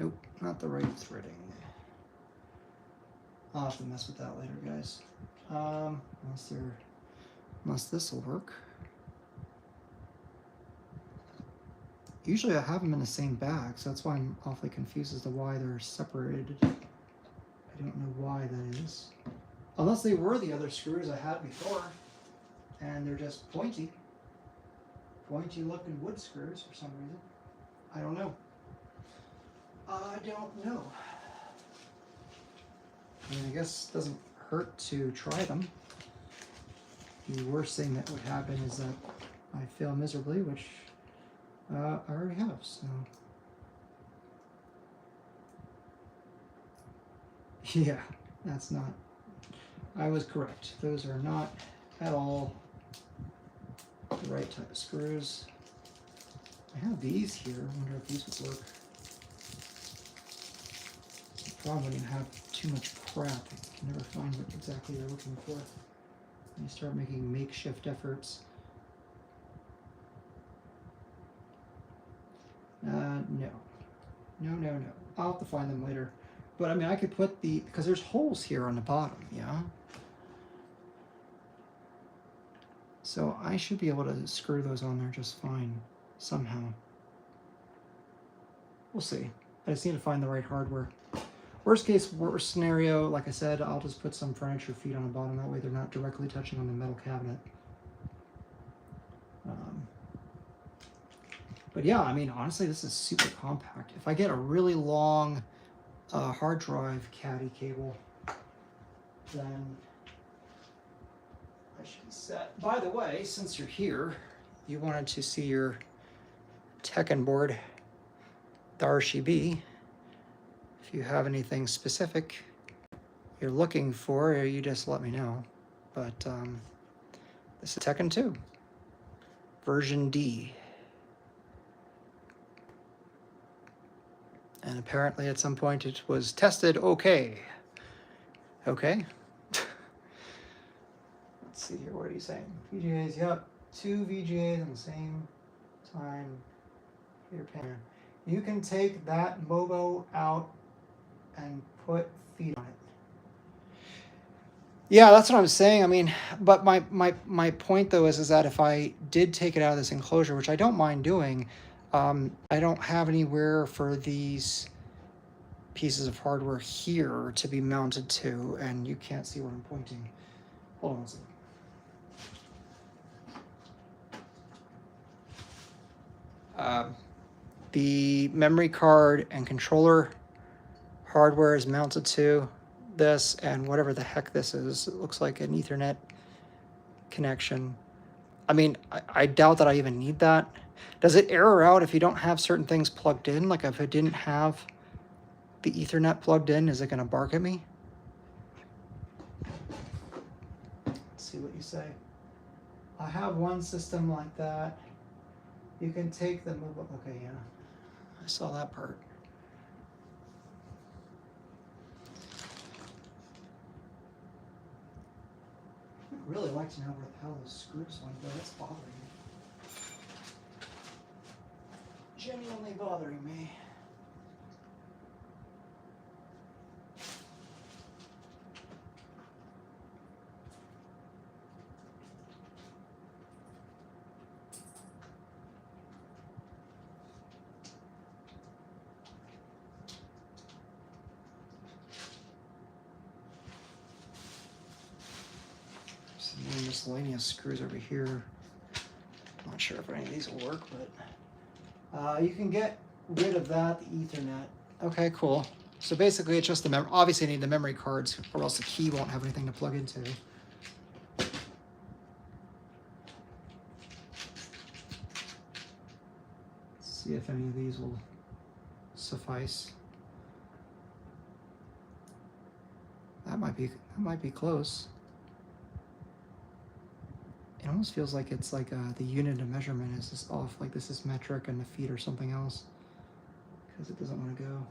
Nope, not the right threading. I'll have to mess with that later, guys. Unless this will work. Usually I have them in the same bag, so that's why I'm awfully confused as to why they're separated. I don't know why that is. Unless they were the other screws I had before, and they're just pointy looking wood screws for some reason. I don't know. I don't know. I mean, I guess it doesn't hurt to try them. The worst thing that would happen is that I fail miserably, which I already have, so. Yeah, that's not, I was correct. Those are not at all the right type of screws. I have these here. I wonder if these would work. Problem when you have too much crap, you can never find what exactly you're looking for. And you start making makeshift efforts. No. I'll have to find them later. But I mean, I could put because there's holes here on the bottom, yeah? So I should be able to screw those on there just fine, somehow. We'll see. I just need to find the right hardware. Worst scenario, like I said, I'll just put some furniture feet on the bottom. That way they're not directly touching on the metal cabinet. But yeah, I mean, honestly, this is super compact. If I get a really long hard drive caddy cable, then I should be set. By the way, since you're here, you wanted to see your Tekken board, the RCB. If you have anything specific you're looking for, you just let me know. But this is Tekken 2, version D. And apparently at some point it was tested okay. Okay. Let's see here, what are you saying? VGAs, yep. 2 VGAs at the same time. Here, pan. You can take that Mobo out and put feet on it. Yeah, that's what I'm saying. I mean, but my point though is that if I did take it out of this enclosure, which I don't mind doing, I don't have anywhere for these pieces of hardware here to be mounted to, and you can't see where I'm pointing. Hold on a second. The memory card and controller hardware is mounted to this, and whatever the heck this is, it looks like an Ethernet connection. I mean, I doubt that I even need that. Does it error out if you don't have certain things plugged in? Like if it didn't have the Ethernet plugged in, is it going to bark at me? Let's see what you say. I have one system like that. You can take the move up. Okay, yeah. I saw that part. I'd really like to know where the hell those screws went, though. That's bothering me. Genuinely bothering me. Some miscellaneous screws over here. I'm not sure if any of these will work, but you can get rid of that, the Ethernet. Okay, cool. So basically it's just the memory. Obviously I need the memory cards or else the key won't have anything to plug into. Let's see if any of these will suffice. That might be close. It almost feels like it's like the unit of measurement is just off, like this is metric and the feet or something else, because it doesn't want to go.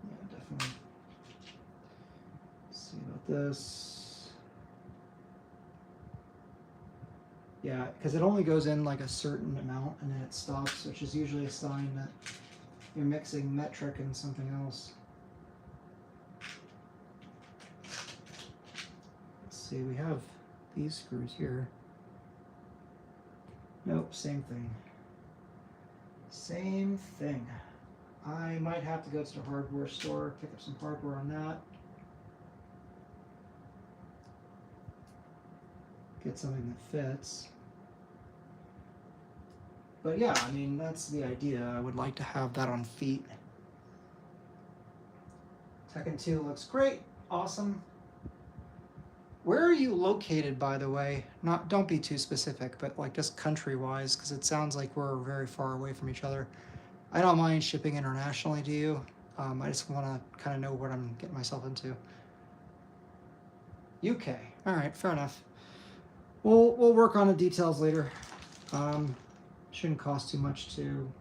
Yeah, definitely. Let's see about this. Yeah, because it only goes in like a certain amount and then it stops, which is usually a sign that you're mixing metric and something else. Let's see, we have these screws here. Nope, same thing. Same thing. I might have to go to the hardware store, pick up some hardware on that. Get something that fits. But yeah, I mean, that's the idea. I would like to have that on feet. Tekken 2 looks great. Awesome. Where are you located, by the way? Don't be too specific, but like just country-wise, because it sounds like we're very far away from each other. I don't mind shipping internationally to you. I just want to kind of know what I'm getting myself into. UK. All right, fair enough. We'll work on the details later. Shouldn't cost too much to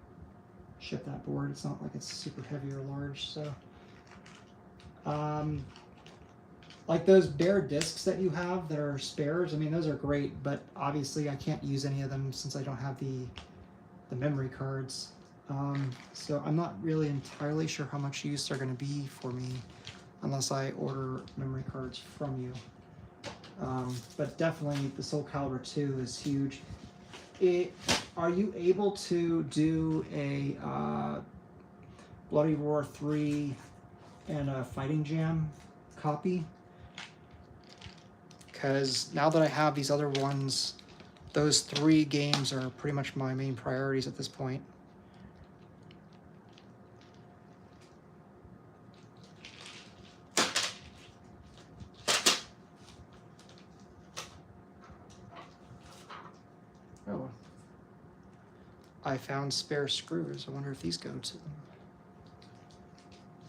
ship that board. It's not like it's super heavy or large, so. Like those bare discs that you have that are spares, I mean, those are great, but obviously I can't use any of them since I don't have the memory cards. So I'm not really entirely sure how much use they're going to be for me unless I order memory cards from you. But definitely the Soul Calibur 2 is huge. Are you able to do a Bloody Roar 3 and a Fighting Jam copy? Because now that I have these other ones, those 3 games are pretty much my main priorities at this point. Oh, I found spare screws. I wonder if these go to them.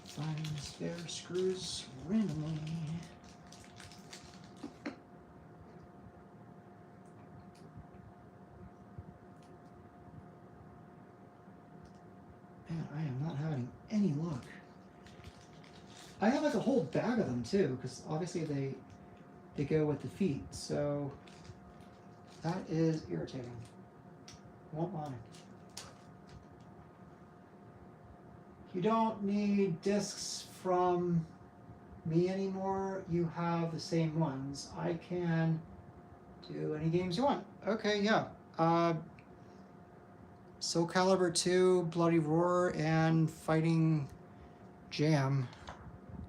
Find spare screws randomly. Man, I am not having any luck. I have like a whole bag of them too, because obviously they go with the feet, so that is irritating. Won't lie. You don't need discs from me anymore. You have the same ones. I can do any games you want. Okay, yeah. Soul Calibur 2, Bloody Roar, and Fighting Jam.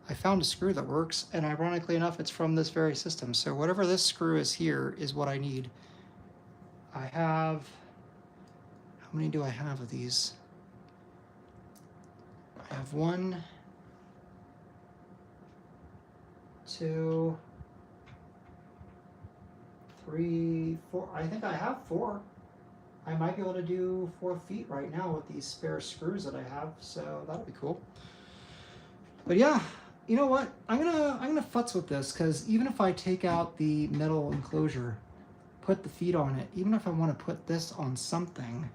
I found a screw that works, and ironically enough, it's from this very system. So whatever this screw is here is what I need. I have... How many do I have of these? I have 1, 2, 3, 4. I think I have 4. I might be able to do 4 feet right now with these spare screws that I have, so that'll be cool. But yeah, you know what? I'm gonna futz with this, because even if I take out the metal enclosure, put the feet on it, even if I want to put this on something,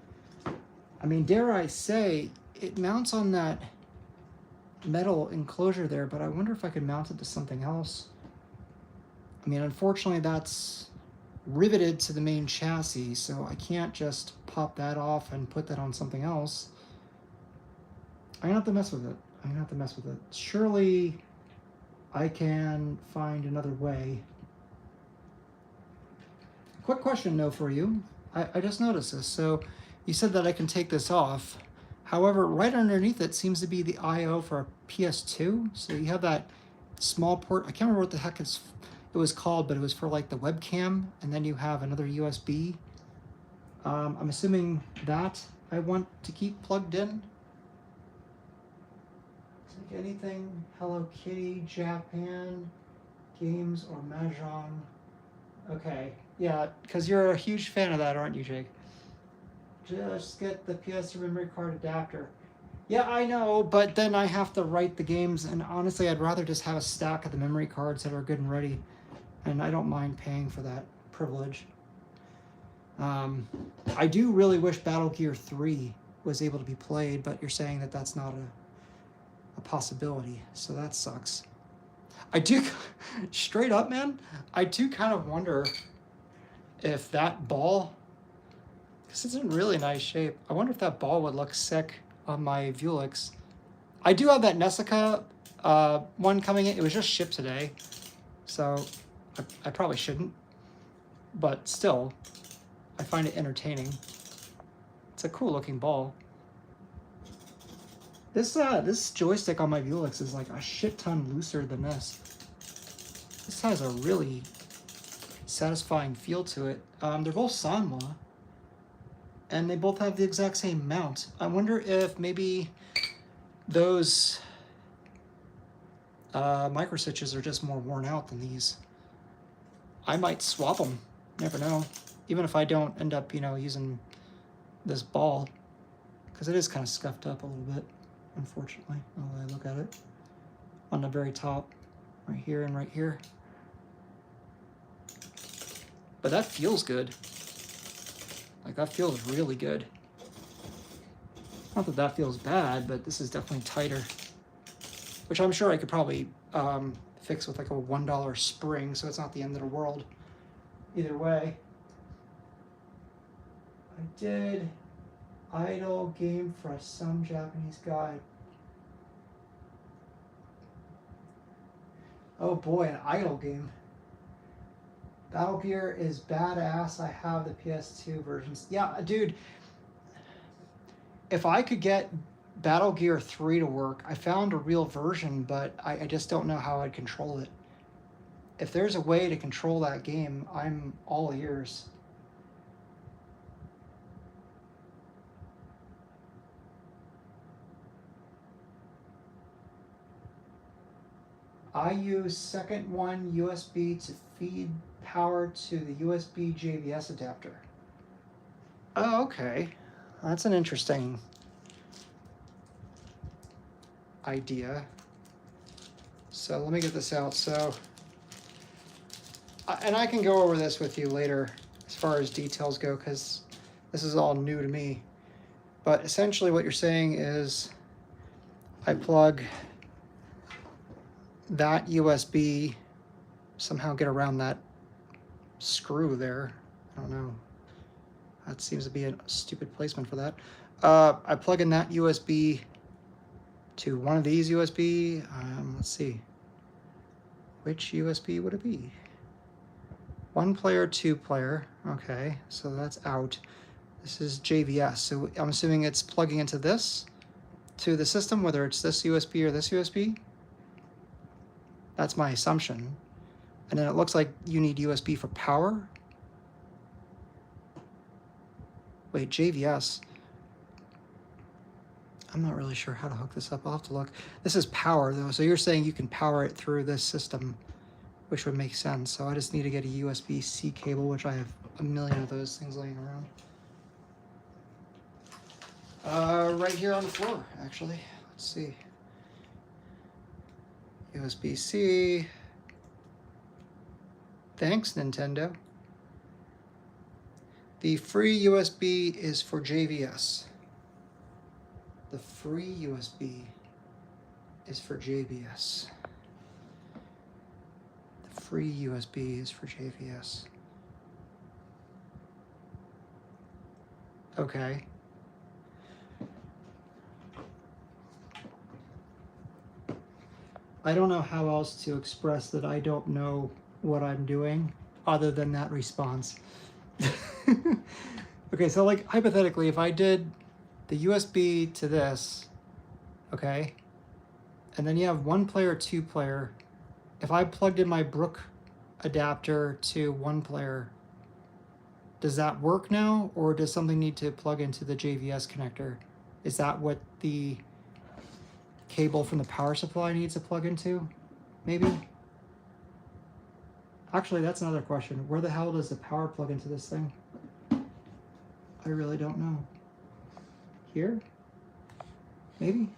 I mean, dare I say, it mounts on that metal enclosure there, but I wonder if I could mount it to something else. I mean, unfortunately, that's riveted to the main chassis, so I can't just pop that off and put that on something else. I'm gonna have to mess with it. I'm gonna have to mess with it. Surely I can find another way. Quick question though for you. I just noticed this. So you said that I can take this off. However, right underneath it seems to be the I/O for a PS2. So you have that small port. I can't remember what the heck it was called, but it was for like the webcam. And then you have another USB. I'm assuming that I want to keep plugged in. Like anything Hello Kitty, Japan, games, or Mahjong. Okay, yeah, because you're a huge fan of that, aren't you, Jake? Just get the PS memory card adapter. Yeah, I know, but then I have to write the games, and honestly, I'd rather just have a stack of the memory cards that are good and ready, and I don't mind paying for that privilege. I do really wish Battle Gear 3 was able to be played, but you're saying that that's not a possibility, so that sucks. I do, straight up, man, I do kind of wonder if that ball, because it's in really nice shape, I wonder if that ball would look sick on my Vuelix. I do have that Nessica one coming in. It was just shipped today, so I probably shouldn't, but still, I find it entertaining. It's a cool looking ball. This joystick on my Vuelix is like a shit ton looser than this. This has a really satisfying feel to it. They're both Sanwa, and they both have the exact same mount. I wonder if maybe those micro switches are just more worn out than these. I might swap them. Never know. Even if I don't end up, using this ball, because it is kind of scuffed up a little bit, unfortunately. Now that I look at it, on the very top, right here and right here. But that feels good. Like, that feels really good. Not that that feels bad, but this is definitely tighter. Which I'm sure I could probably fix with like a $1 spring, so it's not the end of the world. Either way. I did idle game for some Japanese guy. Oh boy, an idle game. Battle Gear is badass. I have the PS2 versions. Yeah, dude, if I could get Battle Gear 3 to work, I found a real version, but I just don't know how I'd control it. If there's a way to control that game, I'm all ears. I use second one USB to feed power to the USB JVS adapter. Oh, okay. That's an interesting idea. So let me get this out. So, and I can go over this with you later as far as details go, because this is all new to me. But essentially what you're saying is I plug that USB, somehow get around that screw there. I don't know. That seems to be a stupid placement for that. I plug in that USB to one of these USB. Let's see. Which USB would it be? 1 player, 2 player. Okay, so that's out. This is JVS. So I'm assuming it's plugging into this to the system, whether it's this USB or this USB. That's my assumption. And then it looks like you need USB for power. Wait, JVS. I'm not really sure how to hook this up. I'll have to look. This is power though, so you're saying you can power it through this system, which would make sense. So I just need to get a USB-C cable, which I have a million of those things laying around. Right here on the floor, actually. Let's see. USB-C. Thanks, Nintendo. The free USB is for JVS. The free USB is for JVS. The free USB is for JVS. Okay. I don't know how else to express that I don't know what I'm doing other than that response. Okay, so like hypothetically, if I did the USB to this, okay, and then you have 1-player, 2-player, if I plugged in my Brook adapter to 1-player, does that work now, or does something need to plug into the JVS connector? Is that what the cable from the power supply needs to plug into? Maybe? Actually, that's another question. Where the hell does the power plug into this thing? I really don't know. Here? Maybe?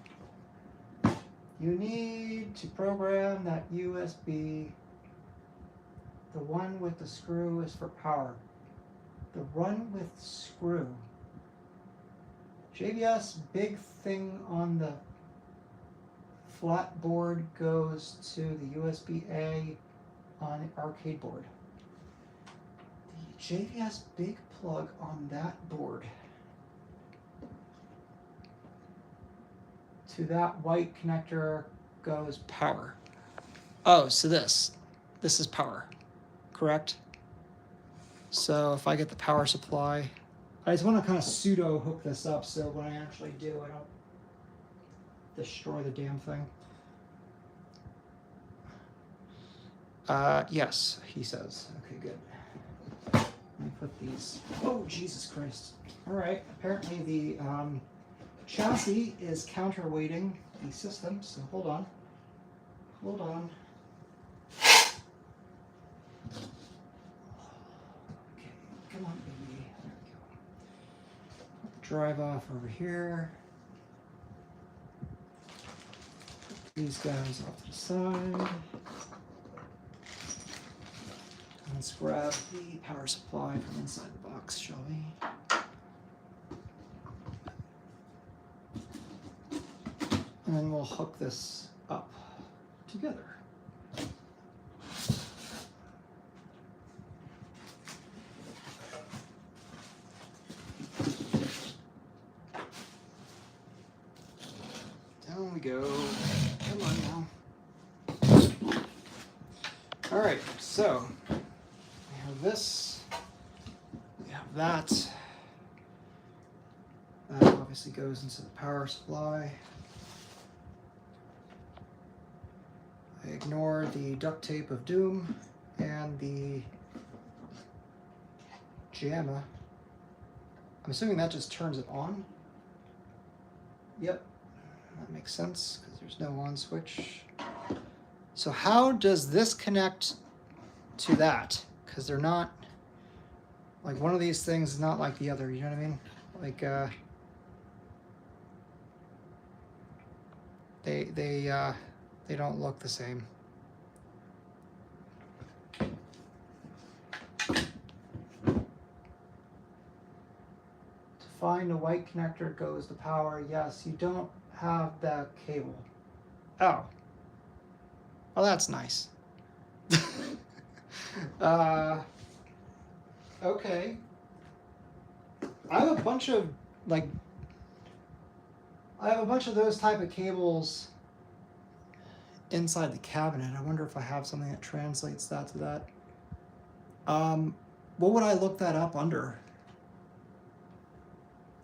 You need to program that USB. The one with the screw is for power. The one with screw. JVS big thing on the flat board goes to the USB-A on the arcade board. The JVS big plug on that board to that white connector goes power. Oh, so this is power, correct? So if I get the power supply, I just want to kind of pseudo hook this up so when I actually do, I don't destroy the damn thing. Yes, he says. Okay, good. Let me put these. Oh, Jesus Christ. All right, apparently the chassis is counterweighting the system, so hold on. Hold on. Okay, come on, baby. There we go. Drive off over here. Put these guys off to the side. Let's grab the power supply from inside the box, shall we? And then we'll hook this up together. Down we go. Come on now. All right, so we have this, we have that. That obviously goes into the power supply. I ignore the duct tape of doom and the JAMA. I'm assuming that just turns it on. Yep, that makes sense because there's no on switch. So how does this connect to that? Because they're not, like one of these things is not like the other, you know what I mean? Like they don't look the same. To find the white connector goes the power. Yes, you don't have that cable. Oh. Oh, that's nice. Okay. I have a bunch of those type of cables inside the cabinet. I wonder if I have something that translates that to that. What would I look that up under?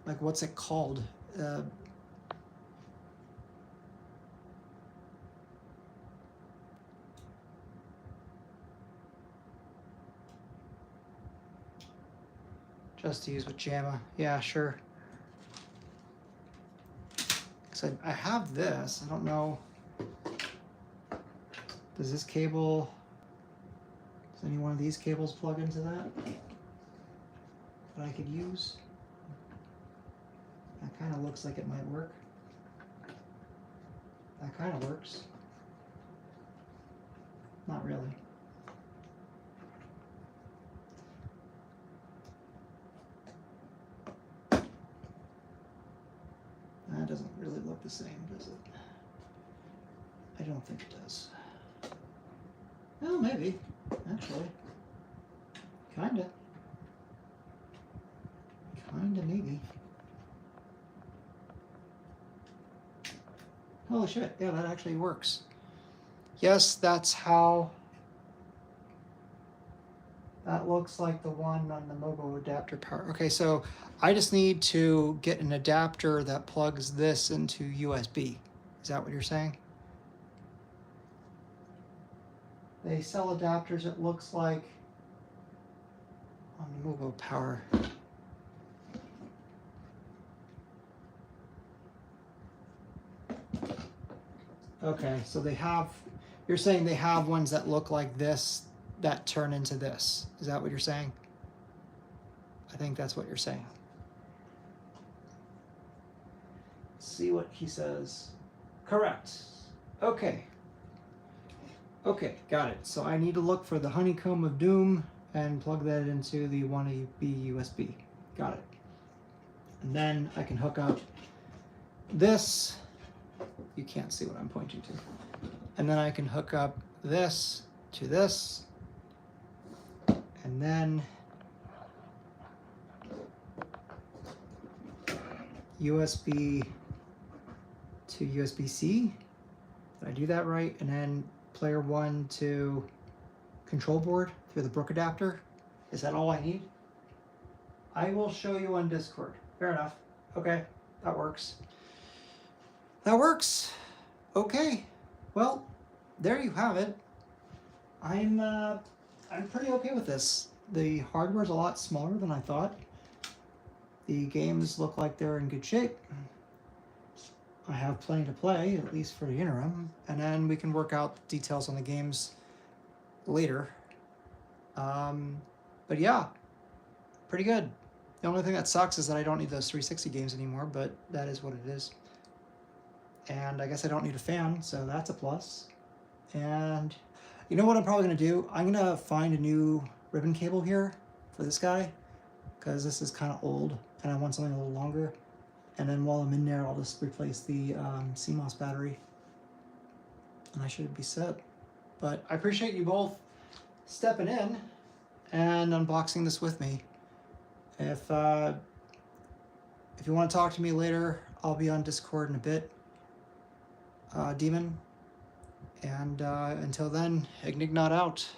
Like, what's it called? Just to use with JAMA. Yeah, sure. because I have this. I don't know. Does this cable, does any one of these cables plug into that I could use? That kind of looks like it might work. That kind of works. Not really. That doesn't really look the same, does it? I don't think it does. Well, maybe, actually. Kinda. Kinda, maybe. Holy shit, yeah, that actually works. Yes, that's how that looks like the one on the mobile adapter power. Okay, so I just need to get an adapter that plugs this into USB. Is that what you're saying? They sell adapters, it looks like, on the mobile power. Okay, so they have, you're saying they have ones that look like this that turn into this. Is that what you're saying? I think that's what you're saying. Let's see what he says. Correct. Okay. Okay, got it. So I need to look for the honeycomb of doom and plug that into the 1AB USB. Got it. And then I can hook up this. You can't see what I'm pointing to. And then I can hook up this to this. And then USB to USB-C. Did I do that right? And then player 1 to control board through the Brook adapter. Is that all I need? I will show you on Discord. Fair enough. Okay, that works. That works. Okay. Well, there you have it. I'm pretty okay with this. The hardware's a lot smaller than I thought. The games look like they're in good shape. I have plenty to play, at least for the interim, and then we can work out details on the games later. But yeah, pretty good. The only thing that sucks is that I don't need those 360 games anymore, but that is what it is. And I guess I don't need a fan, so that's a plus. And you know what I'm probably going to do? I'm going to find a new ribbon cable here for this guy, because this is kind of old, and I want something a little longer. And then while I'm in there, I'll just replace the CMOS battery, and I should be set. But I appreciate you both stepping in and unboxing this with me. If you want to talk to me later, I'll be on Discord in a bit, Demon. And until then, Ignignot out.